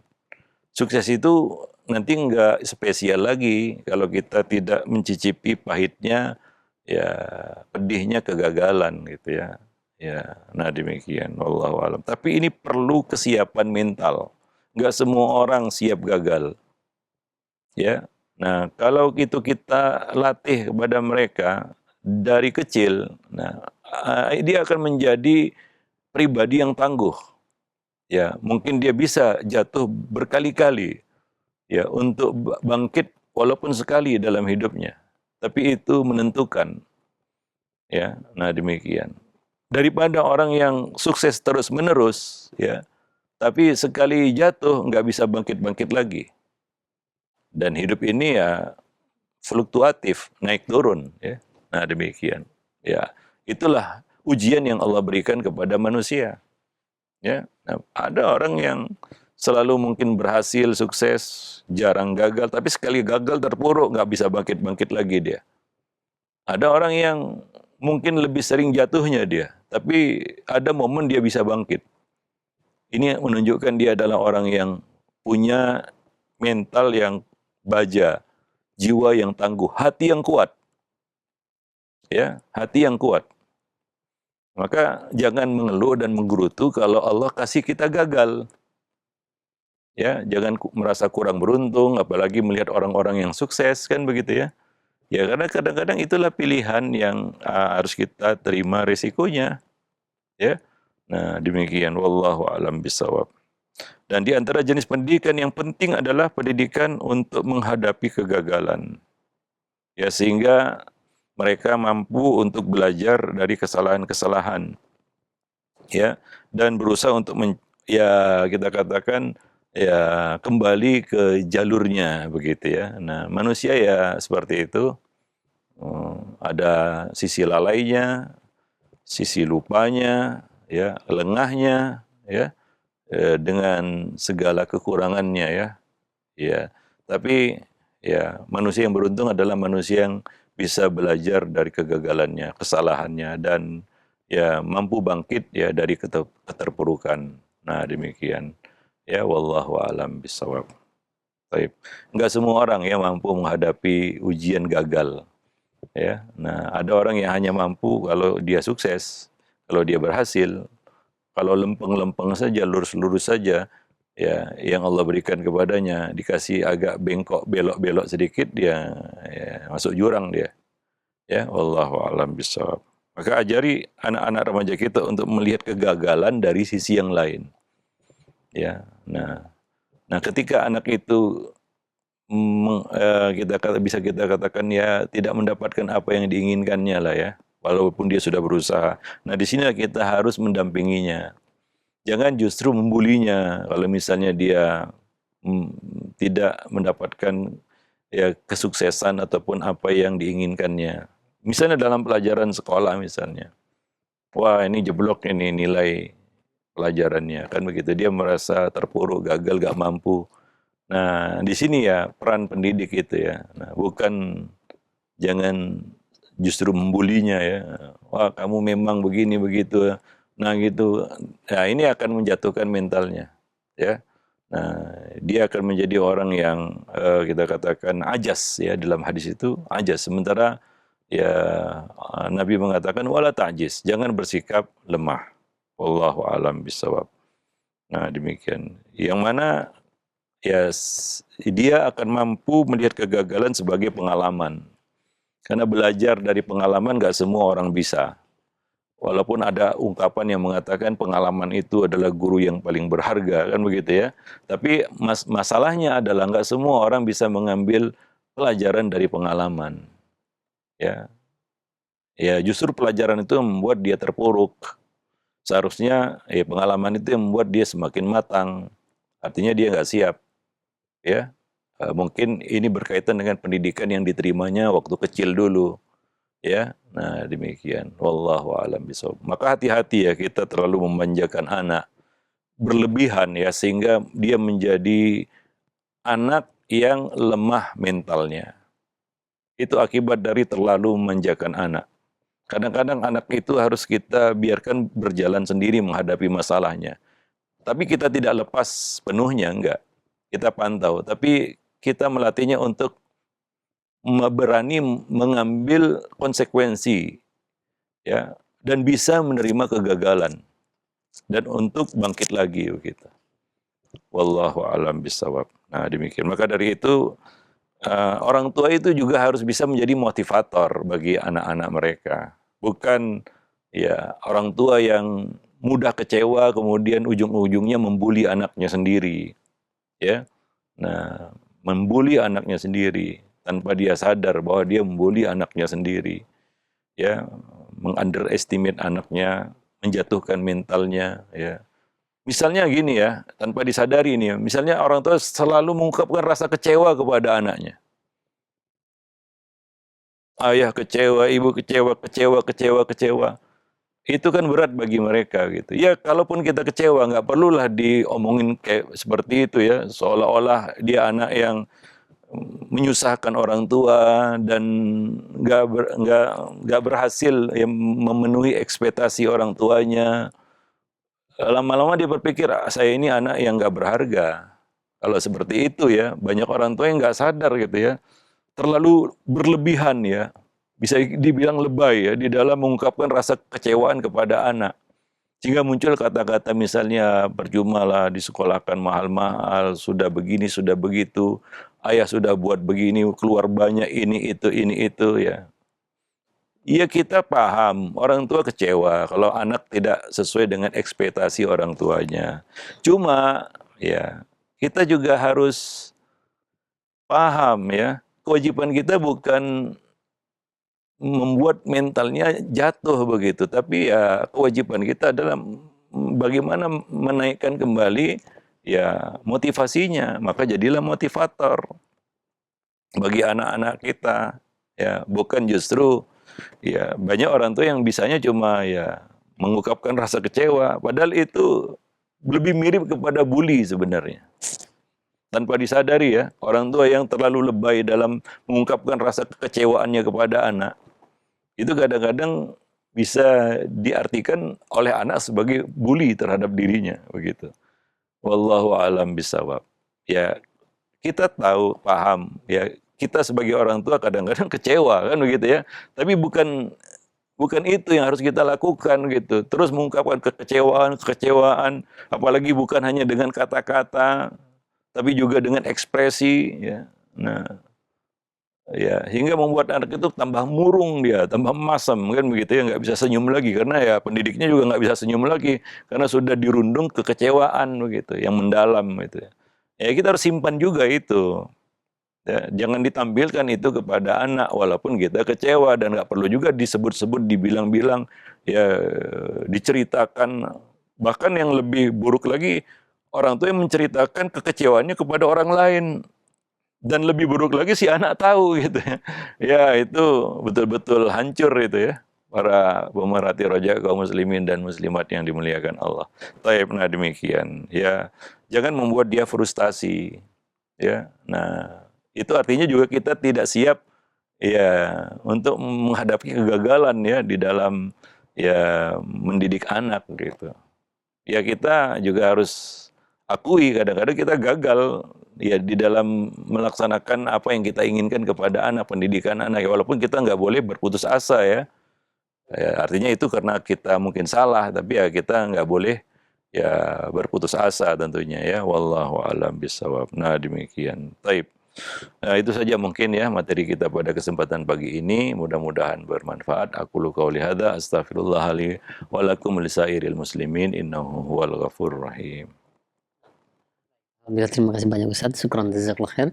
Sukses itu nanti nggak spesial lagi kalau kita tidak mencicipi pahitnya, ya, pedihnya kegagalan gitu ya. Ya, nah demikian, wallahu alam. Tapi ini perlu kesiapan mental. Nggak semua orang siap gagal, ya. Nah, kalau itu kita latih kepada mereka dari kecil, nah, dia akan menjadi pribadi yang tangguh. Ya, mungkin dia bisa jatuh berkali-kali ya untuk bangkit walaupun sekali dalam hidupnya. Tapi itu menentukan ya. Nah, demikian. Daripada orang yang sukses terus-menerus ya, tapi sekali jatuh nggak bisa bangkit-bangkit lagi. Dan hidup ini ya fluktuatif, naik turun ya. Nah, demikian. Ya, itulah ujian yang Allah berikan kepada manusia. Ya, nah, ada orang yang selalu mungkin berhasil, sukses, jarang gagal, tapi sekali gagal terpuruk, nggak bisa bangkit-bangkit lagi dia. Ada orang yang mungkin lebih sering jatuhnya dia, tapi ada momen dia bisa bangkit. Ini menunjukkan dia adalah orang yang punya mental yang baja, jiwa yang tangguh, hati yang kuat. Ya, hati yang kuat. Maka jangan mengeluh dan menggerutu kalau Allah kasih kita gagal. Ya, jangan merasa kurang beruntung, apalagi melihat orang-orang yang sukses, kan begitu ya. Ya, karena kadang-kadang itulah pilihan yang harus kita terima risikonya, ya. Nah, demikian, wallahu a'lam bishawab. Dan di antara jenis pendidikan yang penting adalah pendidikan untuk menghadapi kegagalan. Ya, sehingga mereka mampu untuk belajar dari kesalahan-kesalahan. Ya, dan berusaha untuk ya kita katakan ya kembali ke jalurnya begitu ya. Nah, manusia ya seperti itu. Ada sisi lalainya, sisi lupanya, ya, lengahnya, ya, dengan segala kekurangannya ya. Ya, tapi ya manusia yang beruntung adalah manusia yang bisa belajar dari kegagalannya, kesalahannya, dan ya mampu bangkit ya dari keterpurukan. Nah, demikian. Ya, wallahu alam bisawab. Baik. Enggak semua orang ya mampu menghadapi ujian gagal. Ya. Nah, ada orang yang hanya mampu kalau dia sukses, kalau dia berhasil. Kalau lempeng-lempeng saja, lurus-lurus saja, ya yang Allah berikan kepadanya, dikasih agak bengkok, belok-belok sedikit, dia ya, masuk jurang dia. Ya, wallahu a'lam bishawab. Maka ajari anak-anak remaja kita untuk melihat kegagalan dari sisi yang lain. Ya, nah ketika anak itu bisa kita katakan ya tidak mendapatkan apa yang diinginkannya lah ya, walaupun dia sudah berusaha. Nah, di sini kita harus mendampinginya. Jangan justru membulinya kalau misalnya dia tidak mendapatkan ya kesuksesan ataupun apa yang diinginkannya. Misalnya dalam pelajaran sekolah misalnya. Wah, ini jeblok ini nilai pelajarannya, kan begitu. Dia merasa terpuruk, gagal, gak mampu. Nah, di sini ya peran pendidik itu ya. Nah, bukan, jangan justru membulinya ya. Wah, kamu memang begini begitu. Nah, gitu. Nah, ini akan menjatuhkan mentalnya, ya. Nah, dia akan menjadi orang yang kita katakan ajas ya, dalam hadis itu ajas. Sementara ya Nabi mengatakan wala ta'jis, jangan bersikap lemah. Wallahu alam bisawab. Nah, demikian. Yang mana ya dia akan mampu melihat kegagalan sebagai pengalaman. Karena belajar dari pengalaman nggak semua orang bisa. Walaupun ada ungkapan yang mengatakan pengalaman itu adalah guru yang paling berharga, kan begitu ya. Tapi masalahnya adalah nggak semua orang bisa mengambil pelajaran dari pengalaman. Ya, ya justru pelajaran itu membuat dia terpuruk. Seharusnya ya pengalaman itu yang membuat dia semakin matang. Artinya dia nggak siap. Ya, mungkin ini berkaitan dengan pendidikan yang diterimanya waktu kecil dulu. Ya, nah demikian. Wallahu a'lam bishawab. Maka hati-hati ya kita terlalu memanjakan anak berlebihan ya sehingga dia menjadi anak yang lemah mentalnya. Itu akibat dari terlalu memanjakan anak. Kadang-kadang anak itu harus kita biarkan berjalan sendiri menghadapi masalahnya. Tapi kita tidak lepas penuhnya, enggak. Kita pantau, tapi kita melatihnya untuk berani mengambil konsekuensi ya dan bisa menerima kegagalan dan untuk bangkit lagi begitu. Wallahu alam bisawab. Nah, demikian. Maka dari itu orang tua itu juga harus bisa menjadi motivator bagi anak-anak mereka. Bukan ya orang tua yang mudah kecewa kemudian ujung-ujungnya membuli anaknya sendiri. Ya. Nah, membuli anaknya sendiri tanpa dia sadar bahwa dia membuli anaknya sendiri. Ya, mengunderestimate anaknya, menjatuhkan mentalnya, ya. Misalnya gini ya, tanpa disadari ini ya, misalnya orang tua selalu mengungkapkan rasa kecewa kepada anaknya. Ayah kecewa, ibu kecewa, kecewa, kecewa, kecewa. Itu kan berat bagi mereka gitu. Ya kalaupun kita kecewa, nggak perlulah diomongin kayak seperti itu ya, seolah-olah dia anak yang menyusahkan orang tua dan nggak berhasil ya, memenuhi ekspektasi orang tuanya. Lama-lama dia berpikir saya ini anak yang nggak berharga. Kalau seperti itu ya banyak orang tua yang nggak sadar gitu ya, terlalu berlebihan ya, bisa dibilang lebay ya di dalam mengungkapkan rasa kecewaan kepada anak. Sehingga muncul kata-kata misalnya percumalah disekolahkan mahal-mahal, sudah begini, sudah begitu, ayah sudah buat begini, keluar banyak ini itu ya. Iya kita paham, orang tua kecewa kalau anak tidak sesuai dengan ekspektasi orang tuanya. Cuma ya kita juga harus paham ya, kewajiban kita bukan membuat mentalnya jatuh begitu. Tapi ya kewajiban kita adalah bagaimana menaikkan kembali ya motivasinya. Maka jadilah motivator bagi anak-anak kita. Ya, bukan justru ya banyak orang tua yang bisanya cuma ya mengungkapkan rasa kecewa. Padahal itu lebih mirip kepada bully sebenarnya. Tanpa disadari ya, orang tua yang terlalu lebay dalam mengungkapkan rasa kekecewaannya kepada anak itu kadang-kadang bisa diartikan oleh anak sebagai bully terhadap dirinya begitu. Wallahu alam bisawab. Ya, kita tahu, paham ya, kita sebagai orang tua kadang-kadang kecewa kan begitu ya. Tapi bukan itu yang harus kita lakukan gitu. Terus mengungkapkan kekecewaan, apalagi bukan hanya dengan kata-kata, tapi juga dengan ekspresi ya. Nah, ya, hingga membuat anak itu tambah murung dia, tambah masam kan begitu ya, nggak bisa senyum lagi karena ya pendidiknya juga nggak bisa senyum lagi karena sudah dirundung kekecewaan begitu, yang mendalam gitu ya. Ya kita harus simpan juga itu. Ya, jangan ditampilkan itu kepada anak walaupun kita kecewa dan nggak perlu juga disebut-sebut, dibilang-bilang, ya diceritakan. Bahkan yang lebih buruk lagi orang tua yang menceritakan kekecewaannya kepada orang lain. Dan lebih buruk lagi si anak tahu gitu ya. Ya itu betul-betul hancur itu ya. Para pemerhati roja kaum muslimin dan muslimat yang dimuliakan Allah. Taib, nah demikian. Ya, jangan membuat dia frustasi. Ya, nah itu artinya juga kita tidak siap ya untuk menghadapi kegagalan ya di dalam ya mendidik anak gitu. Ya kita juga harus akui kadang-kadang kita gagal ya di dalam melaksanakan apa yang kita inginkan kepada anak, pendidikan anak. Ya, walaupun kita nggak boleh berputus asa ya. Ya, artinya itu karena kita mungkin salah, tapi ya kita nggak boleh ya berputus asa tentunya ya. Wallahu a'lam bishawab. Nah demikian. Taib. Nah, itu saja mungkin ya materi kita pada kesempatan pagi ini. Mudah-mudahan bermanfaat. Aku qauli hadza astaghfirullah li wa lakum lisairil muslimin innahu huwal ghafurur rahim. Alhamdulillah, terima kasih banyak Ustaz. Syukran jazakallah khair.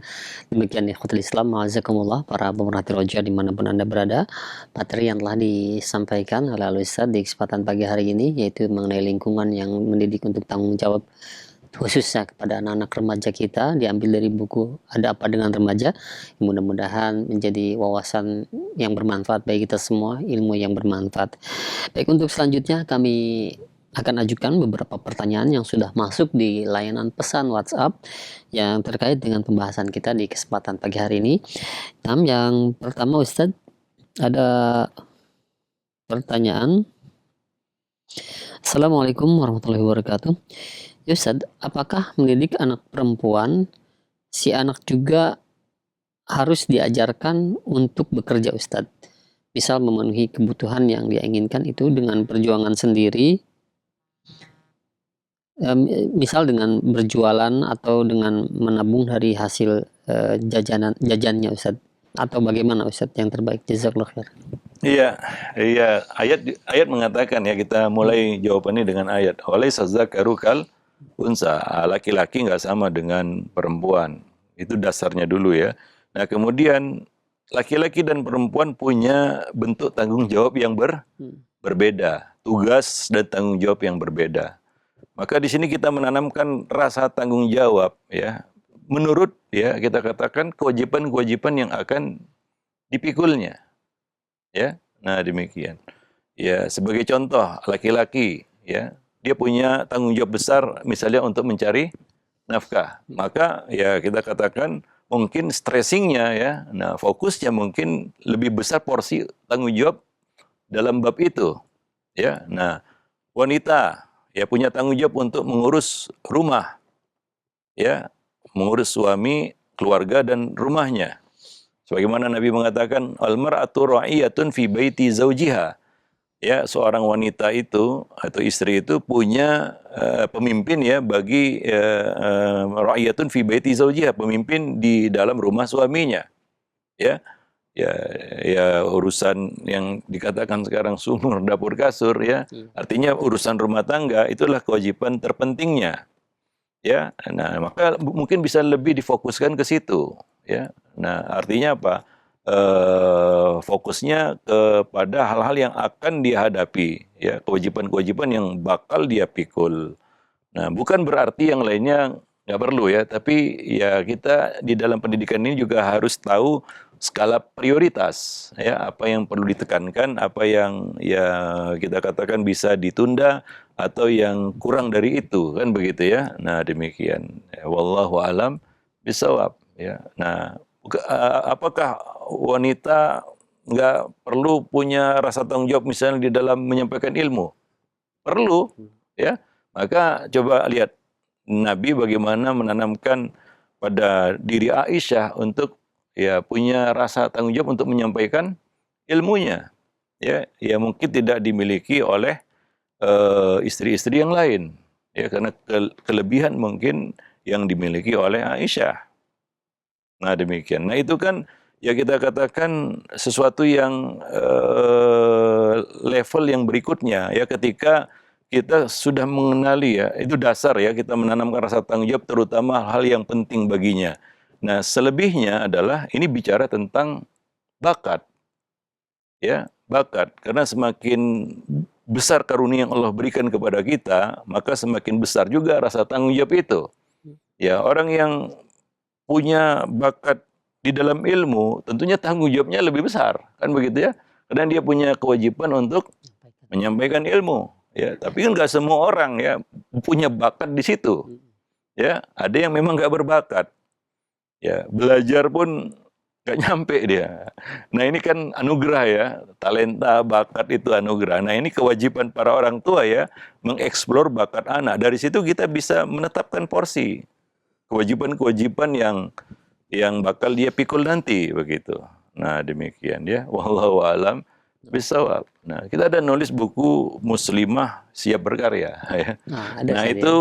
Demikian ikhwatul Islam, ma'azakumullah, para pemerhati roja dimanapun Anda berada. Materi yang telah disampaikan oleh Ustaz di kesempatan pagi hari ini, yaitu mengenai lingkungan yang mendidik untuk tanggung jawab khususnya kepada anak-anak remaja kita, diambil dari buku Ada Apa Dengan Remaja. Mudah-mudahan menjadi wawasan yang bermanfaat bagi kita semua, ilmu yang bermanfaat. Baik, untuk selanjutnya kami akan ajukan beberapa pertanyaan yang sudah masuk di layanan pesan WhatsApp yang terkait dengan pembahasan kita di kesempatan pagi hari ini. Yang pertama Ustadz, ada pertanyaan. Assalamualaikum warahmatullahi wabarakatuh. Ya Ustadz, apakah mendidik anak perempuan, si anak juga harus diajarkan untuk bekerja Ustadz? Misal memenuhi kebutuhan yang dia inginkan itu dengan perjuangan sendiri, misal dengan berjualan atau dengan menabung dari hasil jajannya Ustadz, atau bagaimana Ustadz yang terbaik? Jazakallah khair. Iya, ayat mengatakan ya, kita mulai jawabannya dengan ayat. Walaysa dzakaru kal unsa, laki-laki nggak sama dengan perempuan. Itu dasarnya dulu ya. Nah, kemudian laki-laki dan perempuan punya bentuk tanggung jawab yang berbeda, tugas dan tanggung jawab yang berbeda. Maka di sini kita menanamkan rasa tanggung jawab ya. Menurut ya kita katakan kewajiban-kewajiban yang akan dipikulnya. Ya. Nah, demikian. Ya, sebagai contoh laki-laki ya, dia punya tanggung jawab besar misalnya untuk mencari nafkah. Maka ya kita katakan mungkin stressingnya ya. Nah, fokusnya mungkin lebih besar porsi tanggung jawab dalam bab itu. Ya. Nah, wanita ya punya tanggung jawab untuk mengurus rumah, ya, mengurus suami, keluarga dan rumahnya. Sebagaimana Nabi mengatakan, al-mar'atu ra'iyatun fi baiti zawjiha. Ya, seorang wanita itu atau istri itu punya pemimpin ya bagi ra'iyatun fi baiti zawjiha, pemimpin di dalam rumah suaminya. Ya. Ya urusan yang dikatakan sekarang sumur dapur kasur ya, artinya urusan rumah tangga itulah kewajiban terpentingnya ya. Nah, maka mungkin bisa lebih difokuskan ke situ ya. Nah, artinya apa, fokusnya kepada hal-hal yang akan dihadapi ya, kewajiban-kewajiban yang bakal dia pikul. Nah, bukan berarti yang lainnya nggak perlu ya, tapi ya kita di dalam pendidikan ini juga harus tahu skala prioritas ya, apa yang perlu ditekankan, apa yang ya kita katakan bisa ditunda atau yang kurang dari itu kan begitu ya. Nah, demikian. Ya, wallahu alam bisawab ya. Nah, apakah wanita nggak perlu punya rasa tanggung jawab misalnya di dalam menyampaikan ilmu? Perlu ya. Maka coba lihat Nabi bagaimana menanamkan pada diri Aisyah untuk ya punya rasa tanggung jawab untuk menyampaikan ilmunya. Ya mungkin tidak dimiliki oleh istri-istri yang lain. Ya karena kelebihan mungkin yang dimiliki oleh Aisyah. Nah, demikian. Nah, itu kan ya kita katakan sesuatu yang level yang berikutnya ya, ketika kita sudah mengenali ya, itu dasar ya, kita menanamkan rasa tanggung jawab terutama hal yang penting baginya. Nah, selebihnya adalah ini bicara tentang bakat. Ya, bakat. Karena semakin besar karunia yang Allah berikan kepada kita, maka semakin besar juga rasa tanggung jawab itu. Ya, orang yang punya bakat di dalam ilmu, tentunya tanggung jawabnya lebih besar, kan begitu ya? Karena dia punya kewajiban untuk menyampaikan ilmu. Ya, tapi kan nggak semua orang ya punya bakat di situ. Ya, ada yang memang nggak berbakat. Ya, belajar pun nggak nyampe dia. Nah ini kan anugerah ya, talenta, bakat itu anugerah. Nah ini kewajiban para orang tua ya, mengeksplor bakat anak. Dari situ kita bisa menetapkan porsi, kewajiban-kewajiban yang bakal dia pikul nanti begitu. Nah demikian ya, wallahu alam bisawab. Nah kita ada nulis buku Muslimah Siap Berkarya ya. Nah, ada Nah Ustaz ya. itu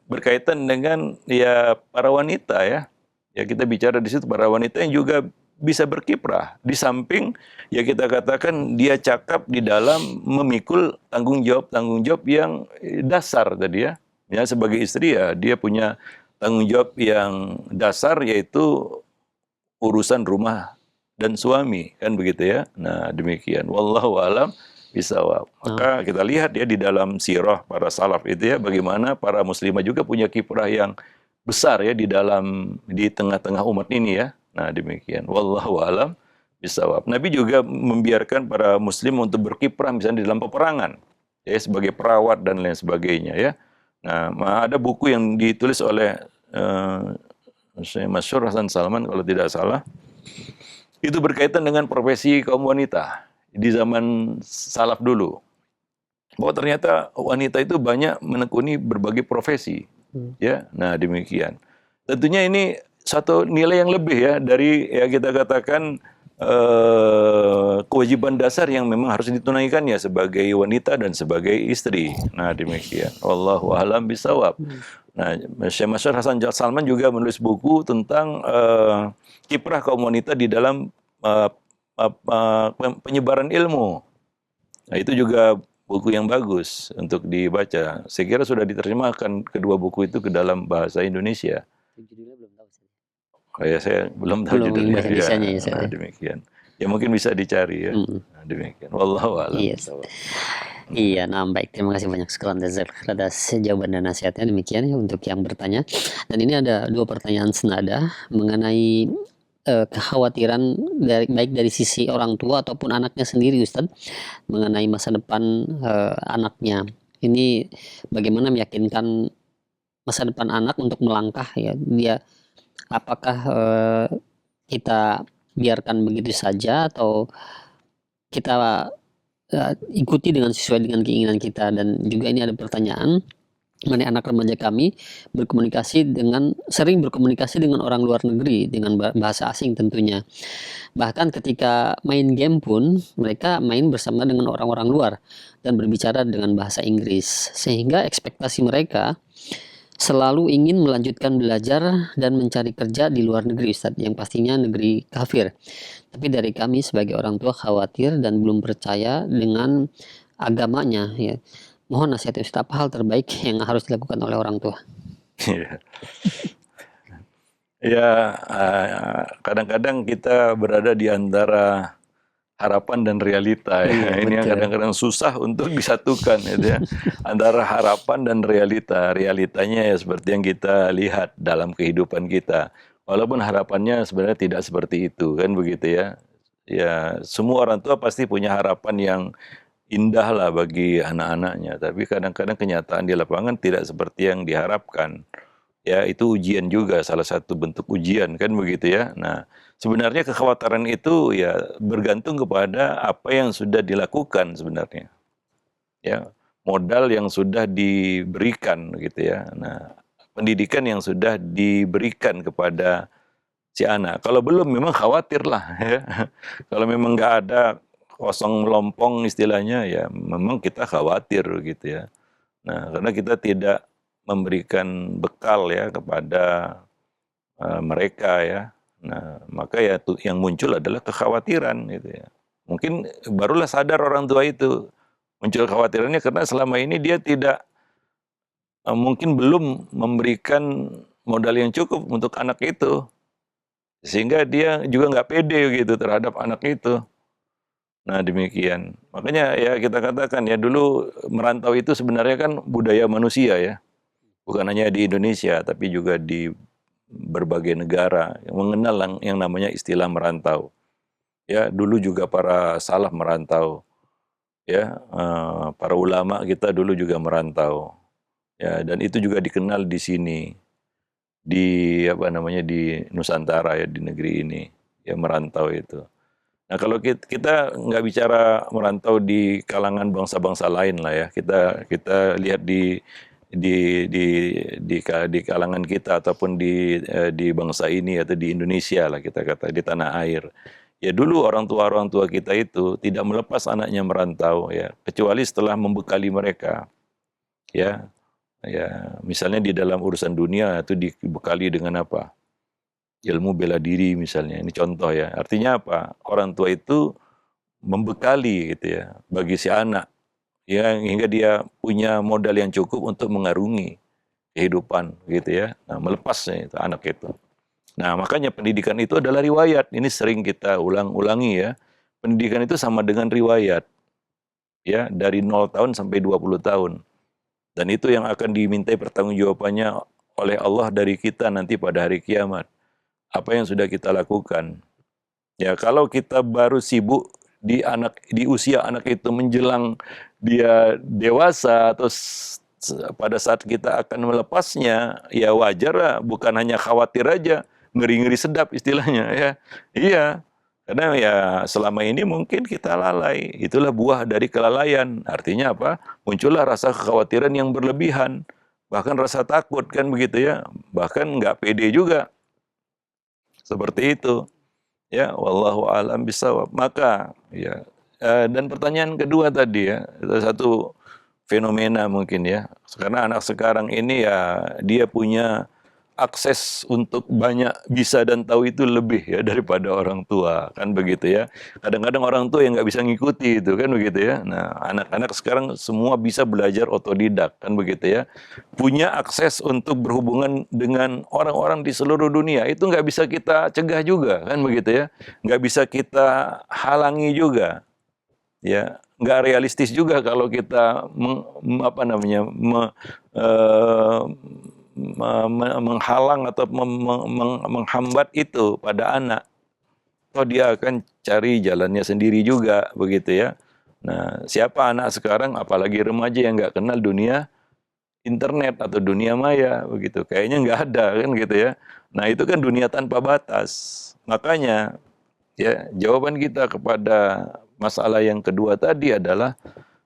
berkaitan dengan ya para wanita ya. Ya kita bicara di situ para wanita yang juga bisa berkiprah di samping ya kita katakan dia cakap di dalam memikul tanggung jawab yang dasar tadi ya. Ya sebagai istri ya dia punya tanggung jawab yang dasar yaitu urusan rumah dan suami kan begitu ya. Nah demikian wallahu alam bisawab. Nah, Maka kita lihat ya di dalam sirah para salaf itu ya bagaimana para muslimah juga punya kiprah yang besar ya di tengah-tengah umat ini ya. Nah demikian wallahu alam bisawab. Nabi juga membiarkan para muslim untuk berkiprah misalnya di dalam peperangan ya sebagai perawat dan lain sebagainya ya. Nah, ada buku yang ditulis oleh saya Masyhur Hasan Salman kalau tidak salah. Itu berkaitan dengan profesi kaum wanita di zaman salaf dulu. Bahwa ternyata wanita itu banyak menekuni berbagai profesi. Ya, nah demikian. Tentunya ini satu nilai yang lebih ya dari ya kita katakan kewajiban dasar yang memang harus ditunaikan ya sebagai wanita dan sebagai istri. Nah demikian. Wallahu a'lam bishawab. Nah, Syekh Masyhur Hasan Salman juga menulis buku tentang kiprah kaum wanita di dalam uh, penyebaran ilmu. Nah, itu juga buku yang bagus untuk dibaca. Saya kira sudah diterjemahkan kedua buku itu ke dalam bahasa Indonesia. judulnya belum tahu Ustaz. Kayak saya belum tahu Belum yang judulnya. bahasa Indonesianya ya Ustaz Nah, ya. demikian. Ya mungkin bisa dicari ya. Nah, demikian. Wallahu a'lam. Iya. Iya, nah baik. Terima kasih banyak sekali atas jawaban dan nasihatnya. Demikian ya untuk yang bertanya. Dan ini ada dua pertanyaan senada mengenai kekhawatiran baik dari sisi orang tua ataupun anaknya sendiri, Ustadz, mengenai masa depan anaknya. Ini bagaimana meyakinkan masa depan anak untuk melangkah ya, dia apakah kita biarkan begitu saja atau kita ikuti sesuai dengan keinginan kita. Dan juga ini ada pertanyaan mengenai anak remaja kami sering berkomunikasi dengan orang luar negeri dengan bahasa asing tentunya. Bahkan ketika main game pun mereka main bersama dengan orang-orang luar dan berbicara dengan bahasa Inggris, sehingga ekspektasi mereka selalu ingin melanjutkan belajar dan mencari kerja di luar negeri, Ustadz, yang pastinya negeri kafir. Tapi dari kami sebagai orang tua khawatir dan belum percaya dengan agamanya ya. Mohon nasihat Ustadz, apa hal terbaik yang harus dilakukan oleh orang tua? Ya, kadang-kadang kita berada di antara harapan dan realita ya. Ini yang kadang-kadang susah untuk disatukan gitu ya. Antara harapan dan realita. Realitanya ya seperti yang kita lihat dalam kehidupan kita. Walaupun harapannya sebenarnya tidak seperti itu kan begitu ya. Ya, semua orang tua pasti punya harapan yang indah lah bagi anak-anaknya, tapi kadang-kadang kenyataan di lapangan tidak seperti yang diharapkan. Ya, itu ujian juga, salah satu bentuk ujian kan begitu ya. Nah, sebenarnya kekhawatiran itu ya bergantung kepada apa yang sudah dilakukan sebenarnya. Ya, modal yang sudah diberikan gitu ya. Nah, pendidikan yang sudah diberikan kepada si anak. Kalau belum memang khawatir lah ya. Kalau memang nggak ada kosong melompong istilahnya ya memang kita khawatir gitu ya. Nah, karena kita tidak memberikan bekal ya kepada mereka ya. Nah, maka ya yang muncul adalah kekhawatiran gitu ya. Mungkin barulah sadar orang tua itu muncul kekhawatirannya karena selama ini dia tidak mungkin belum memberikan modal yang cukup untuk anak itu. Sehingga dia juga nggak pede gitu terhadap anak itu. Nah demikian. Makanya ya kita katakan ya dulu merantau itu sebenarnya kan budaya manusia ya. Bukan hanya di Indonesia tapi juga di berbagai negara yang mengenal yang namanya istilah merantau. Ya dulu juga para salaf merantau. Ya para ulama kita dulu juga merantau. Ya dan itu juga dikenal di sini di di Nusantara ya di negeri ini ya merantau itu. Nah, kalau kita nggak bicara merantau di kalangan bangsa-bangsa lain lah ya, kita lihat di kalangan kita ataupun di bangsa ini atau di Indonesia lah kita kata di tanah air. Ya dulu orang tua kita itu tidak melepas anaknya merantau ya, kecuali setelah membekali mereka. Ya, ya misalnya di dalam urusan dunia itu dibekali dengan apa? Ilmu bela diri misalnya. Ini contoh ya. Artinya apa? Orang tua itu membekali gitu ya bagi si anak ya hingga dia punya modal yang cukup untuk mengarungi kehidupan gitu ya. Nah, melepasnya itu anak itu. Nah, makanya pendidikan itu adalah riwayat. Ini sering kita ulang-ulangi ya. Pendidikan itu sama dengan riwayat ya dari 0 tahun sampai 20 tahun. Dan itu yang akan dimintai pertanggungjawabannya oleh Allah dari kita nanti pada hari kiamat. Apa yang sudah kita lakukan. Ya, kalau kita baru sibuk di usia anak itu menjelang dia dewasa atau pada saat kita akan melepasnya, ya wajar lah, bukan hanya khawatir aja, ngeri-ngeri sedap istilahnya ya. Iya, karena ya selama ini mungkin kita lalai, itulah buah dari kelalaian. Artinya apa? Muncullah rasa kekhawatiran yang berlebihan, bahkan rasa takut kan begitu ya, bahkan nggak pede juga. Seperti itu. Ya, wallahu a'lam bishawab. Maka ya dan pertanyaan kedua tadi ya, itu satu fenomena mungkin ya. Karena anak sekarang ini ya dia punya akses untuk banyak bisa dan tahu itu lebih ya daripada orang tua kan begitu ya. Kadang-kadang orang tua yang nggak bisa ngikuti itu kan begitu ya. Nah, anak-anak sekarang semua bisa belajar otodidak kan begitu ya. Punya akses untuk berhubungan dengan orang-orang di seluruh dunia itu nggak bisa kita cegah juga kan begitu ya. Nggak bisa kita halangi juga ya. Nggak realistis juga kalau kita menghalang atau menghambat itu pada anak. Toh dia akan cari jalannya sendiri juga begitu ya. Nah, siapa anak sekarang apalagi remaja yang nggak kenal dunia internet atau dunia maya begitu. Kayaknya nggak ada kan gitu ya. Nah, itu kan dunia tanpa batas. Makanya ya jawaban kita kepada masalah yang kedua tadi adalah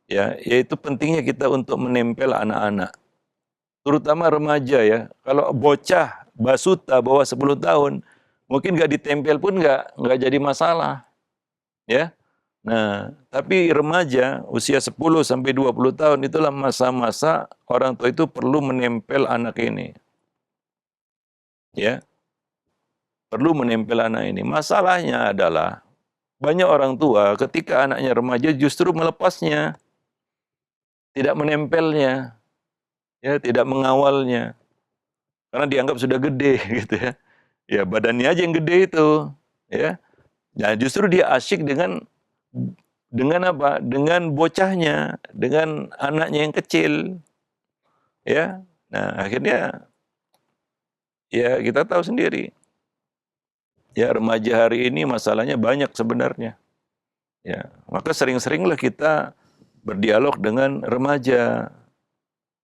ya yaitu pentingnya kita untuk menempel anak-anak terutama remaja ya. Kalau bocah basuta bawah 10 tahun, mungkin nggak ditempel pun nggak jadi masalah, ya. Nah, tapi remaja usia 10 sampai 20 tahun itulah masa-masa orang tua itu perlu menempel anak ini. Ya, perlu menempel anak ini. Masalahnya adalah banyak orang tua ketika anaknya remaja justru melepasnya, tidak menempelnya, ya, tidak mengawalnya. Karena dianggap sudah gede gitu ya. Ya badannya aja yang gede itu, ya. Nah, justru dia asyik dengan apa? Dengan bocahnya, dengan anaknya yang kecil. Ya. Nah, akhirnya ya kita tahu sendiri. Ya remaja hari ini masalahnya banyak sebenarnya. Ya, maka sering-seringlah kita berdialog dengan remaja.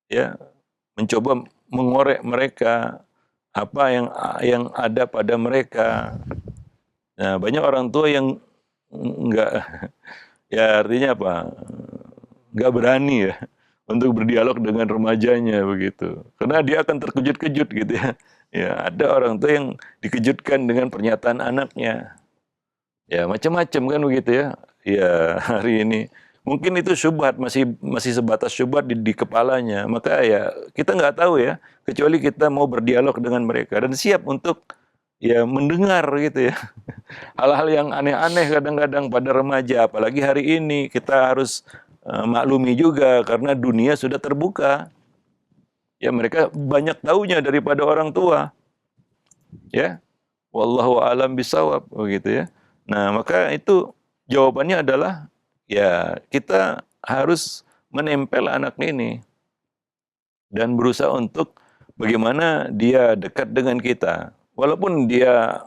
Ya, mencoba mengorek mereka apa yang ada pada mereka. Nah, banyak orang tua yang enggak ya artinya apa? Enggak berani ya untuk berdialog dengan remajanya begitu. Karena dia akan terkejut-kejut gitu ya. Ya, ada orang tua yang dikejutkan dengan pernyataan anaknya. Ya, macam-macam kan begitu ya. Ya, hari ini mungkin itu syubhat masih sebatas syubhat di kepalanya. Maka ya kita nggak tahu ya, kecuali kita mau berdialog dengan mereka dan siap untuk ya mendengar gitu ya. Hal-hal yang aneh-aneh kadang-kadang pada remaja, apalagi hari ini kita harus maklumi juga karena dunia sudah terbuka. Ya mereka banyak taunya daripada orang tua. Ya. Wallahu a'lam bishawab begitu ya. Nah, maka itu jawabannya adalah ya kita harus menempel anak ini dan berusaha untuk bagaimana dia dekat dengan kita. Walaupun dia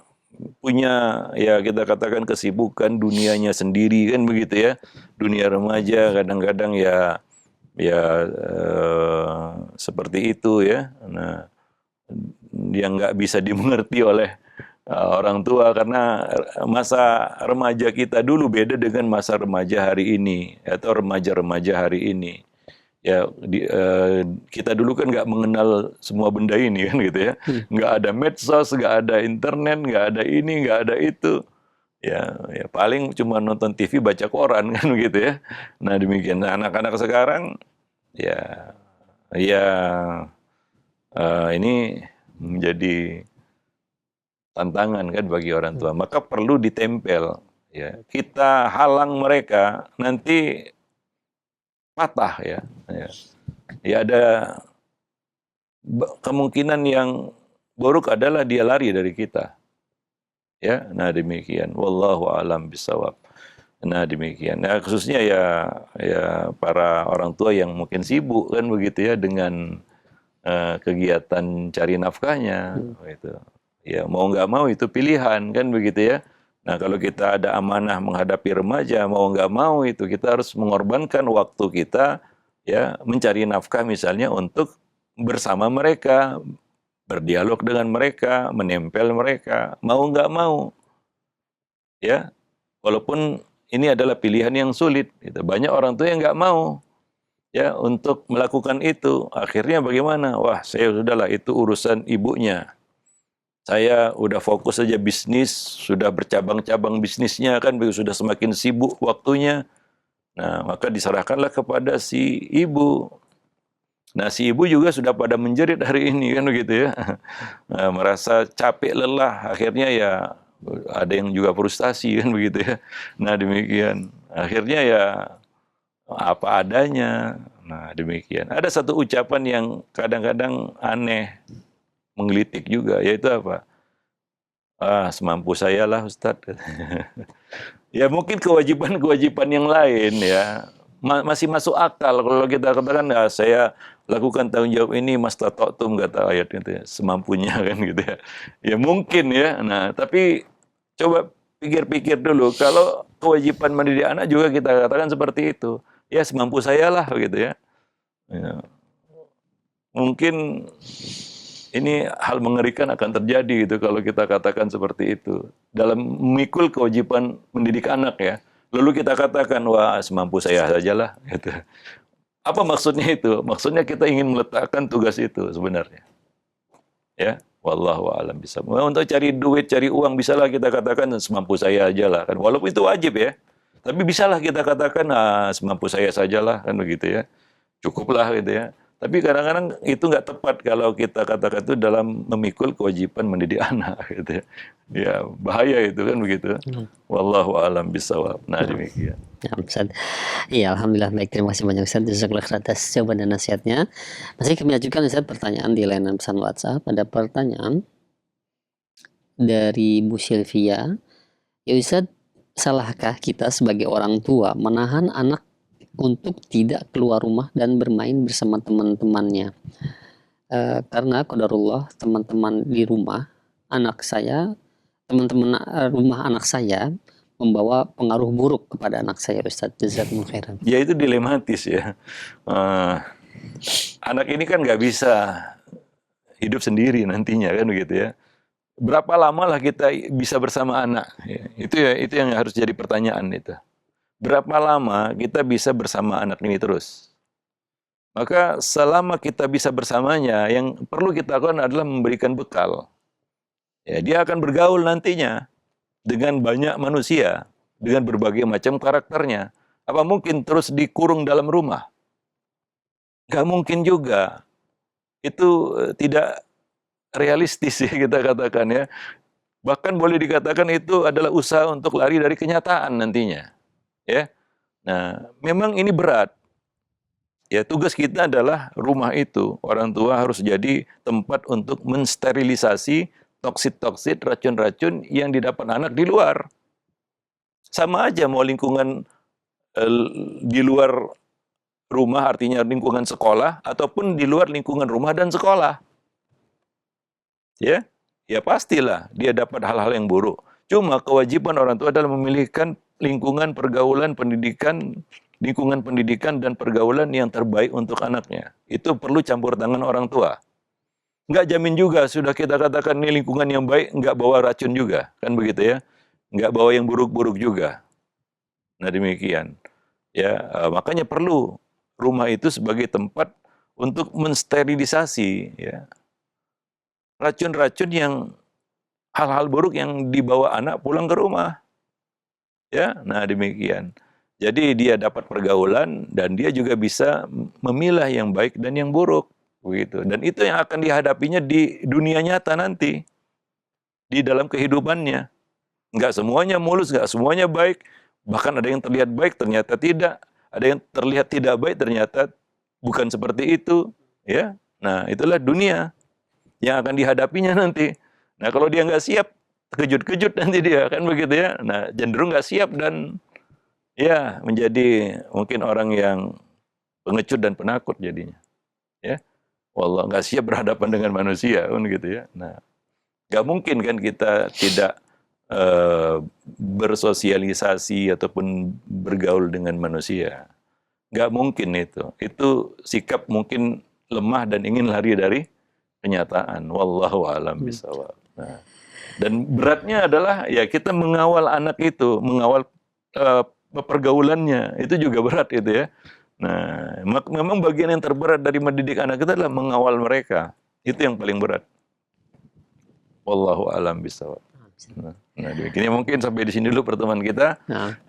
punya ya kita katakan kesibukan dunianya sendiri kan begitu ya. Dunia remaja kadang-kadang seperti itu ya. Nah, yang nggak bisa dimengerti oleh orang tua, karena masa remaja kita dulu beda dengan masa remaja hari ini atau remaja-remaja hari ini. Ya, kita dulu kan nggak mengenal semua benda ini kan gitu ya, nggak ada medsos, nggak ada internet, nggak ada ini, nggak ada itu. Ya paling cuma nonton TV, baca koran kan begitu ya. Nah demikian. Nah, anak-anak sekarang ya ya ini menjadi tantangan kan bagi orang tua. Maka perlu ditempel. Ya, kita halang mereka nanti patah ya. Ya ada kemungkinan yang buruk adalah dia lari dari kita. Ya, nah demikian. Wallahu a'lam bishawab. Nah demikian. Nah khususnya ya para orang tua yang mungkin sibuk kan begitu ya dengan kegiatan cari nafkahnya gitu. Ya mau nggak mau itu pilihan kan begitu ya. Nah kalau kita ada amanah menghadapi remaja, mau nggak mau itu kita harus mengorbankan waktu kita ya mencari nafkah misalnya untuk bersama mereka, berdialog dengan mereka, menempel mereka, mau nggak mau ya. Walaupun ini adalah pilihan yang sulit, gitu. Banyak orang tua yang nggak mau ya untuk melakukan itu. Akhirnya bagaimana? Wah, saya sudahlah itu urusan ibunya. Saya udah fokus saja bisnis, sudah bercabang-cabang bisnisnya kan, sudah semakin sibuk waktunya. Nah, maka diserahkanlah kepada si ibu. Nah, si ibu juga sudah pada menjerit hari ini kan begitu ya. Nah, merasa capek, lelah, akhirnya ya ada yang juga frustasi kan begitu ya. Nah, demikian. Akhirnya ya apa adanya. Nah, demikian. Ada satu ucapan yang kadang-kadang aneh, menggelitik juga, yaitu apa? Ah, semampu saya lah Ustadz. Ya mungkin kewajiban-kewajiban yang lain ya masih masuk akal kalau kita katakan ya saya lakukan tanggung jawab ini mastata'tum kata ayat itu ya, semampunya kan gitu ya. Ya mungkin ya. Nah, tapi coba pikir-pikir dulu kalau kewajiban mendidik anak juga kita katakan seperti itu. Ya semampu saya lah gitu ya. Ya. Mungkin ini hal mengerikan akan terjadi gitu kalau kita katakan seperti itu. Dalam memikul kewajiban mendidik anak ya. Lalu kita katakan, wah semampu saya sajalah. Gitu. Apa maksudnya itu? Maksudnya kita ingin meletakkan tugas itu sebenarnya. Ya, wallahu a'lam bishawab. Untuk cari duit, cari uang, bisalah kita katakan semampu saya aja lah. Kan. Walaupun itu wajib ya. Tapi bisalah kita katakan, semampu saya sajalah. Kan begitu ya. Cukuplah gitu ya. Tapi kadang-kadang itu nggak tepat kalau kita katakan itu dalam memikul kewajiban mendidik anak gitu ya. Ya, bahaya itu kan begitu. Wallahu a'lam bishawab. Nah, demikian. Ya, Ustaz. Iya, alhamdulillah baik. Terima kasih banyak Ustaz. Jazakallahu khairan atas jawaban dan nasihatnya. Masih kami ajukan Ustaz pertanyaan di layanan pesan WhatsApp. Ada pertanyaan dari Bu Sylvia. Ya Ustaz, salahkah kita sebagai orang tua menahan anak untuk tidak keluar rumah dan bermain bersama teman-temannya? Karena qadarullah teman-teman di rumah anak saya, teman-teman rumah anak saya membawa pengaruh buruk kepada anak saya, Ustaz. Jazakumullah khairan. Ya itu dilematis ya. Anak ini kan nggak bisa hidup sendiri nantinya kan begitu ya. Berapa lama lah kita bisa bersama anak? Ya, itu yang harus jadi pertanyaan itu. Berapa lama kita bisa bersama anak ini terus? Maka selama kita bisa bersamanya, yang perlu kita lakukan adalah memberikan bekal. Ya, dia akan bergaul nantinya dengan banyak manusia, dengan berbagai macam karakternya. Apa mungkin terus dikurung dalam rumah? Nggak mungkin juga. Itu tidak realistis ya kita katakan ya. Bahkan boleh dikatakan itu adalah usaha untuk lari dari kenyataan nantinya. Ya. Nah, memang ini berat. Ya, tugas kita adalah rumah itu. Orang tua harus jadi tempat untuk mensterilisasi toksit-toksit, racun-racun yang didapat anak di luar. Sama aja mau lingkungan di luar rumah, artinya lingkungan sekolah, ataupun di luar lingkungan rumah dan sekolah. Ya, ya pastilah dia dapat hal-hal yang buruk. Cuma kewajiban orang tua adalah memilihkan lingkungan pergaulan pendidikan, lingkungan pendidikan dan pergaulan yang terbaik untuk anaknya. Itu perlu campur tangan orang tua. Nggak jamin juga sudah kita katakan ini lingkungan yang baik, nggak bawa racun juga. Kan begitu ya. Nggak bawa yang buruk-buruk juga. Nah demikian. Ya, makanya perlu rumah itu sebagai tempat untuk mensterilisasi ya racun-racun yang hal-hal buruk yang dibawa anak pulang ke rumah. Ya, nah demikian. Jadi dia dapat pergaulan dan dia juga bisa memilah yang baik dan yang buruk, begitu. Dan itu yang akan dihadapinya di dunia nyata nanti, di dalam kehidupannya. Nggak semuanya mulus, nggak semuanya baik. Bahkan ada yang terlihat baik, ternyata tidak. Ada yang terlihat tidak baik, ternyata bukan seperti itu. Ya, nah itulah dunia yang akan dihadapinya nanti. Nah kalau dia nggak siap, terkejut-kejut nanti dia, kan begitu ya. Nah cenderung nggak siap dan ya menjadi mungkin orang yang pengecut dan penakut jadinya. Ya, wallah nggak siap berhadapan dengan manusia, kan gitu ya. Nah, nggak mungkin kan kita tidak bersosialisasi ataupun bergaul dengan manusia. Nggak mungkin itu. Itu sikap mungkin lemah dan ingin lari dari kenyataan. Wallahu a'lam bishawab. Nah, dan beratnya adalah ya kita mengawal anak itu, mengawal pergaulannya. Itu juga berat itu ya. Nah, memang bagian yang terberat dari mendidik anak kita adalah mengawal mereka. Itu yang paling berat. Wallahu a'lam bishawab. Nah, demikian mungkin sampai di sini dulu pertemuan kita.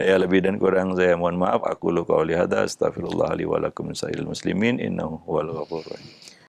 Ya lebih dan kurang saya mohon maaf. Aku lu qauli hadza astaghfirullah li wa lakum sairil muslimin innahu huwal ghafurur rahim.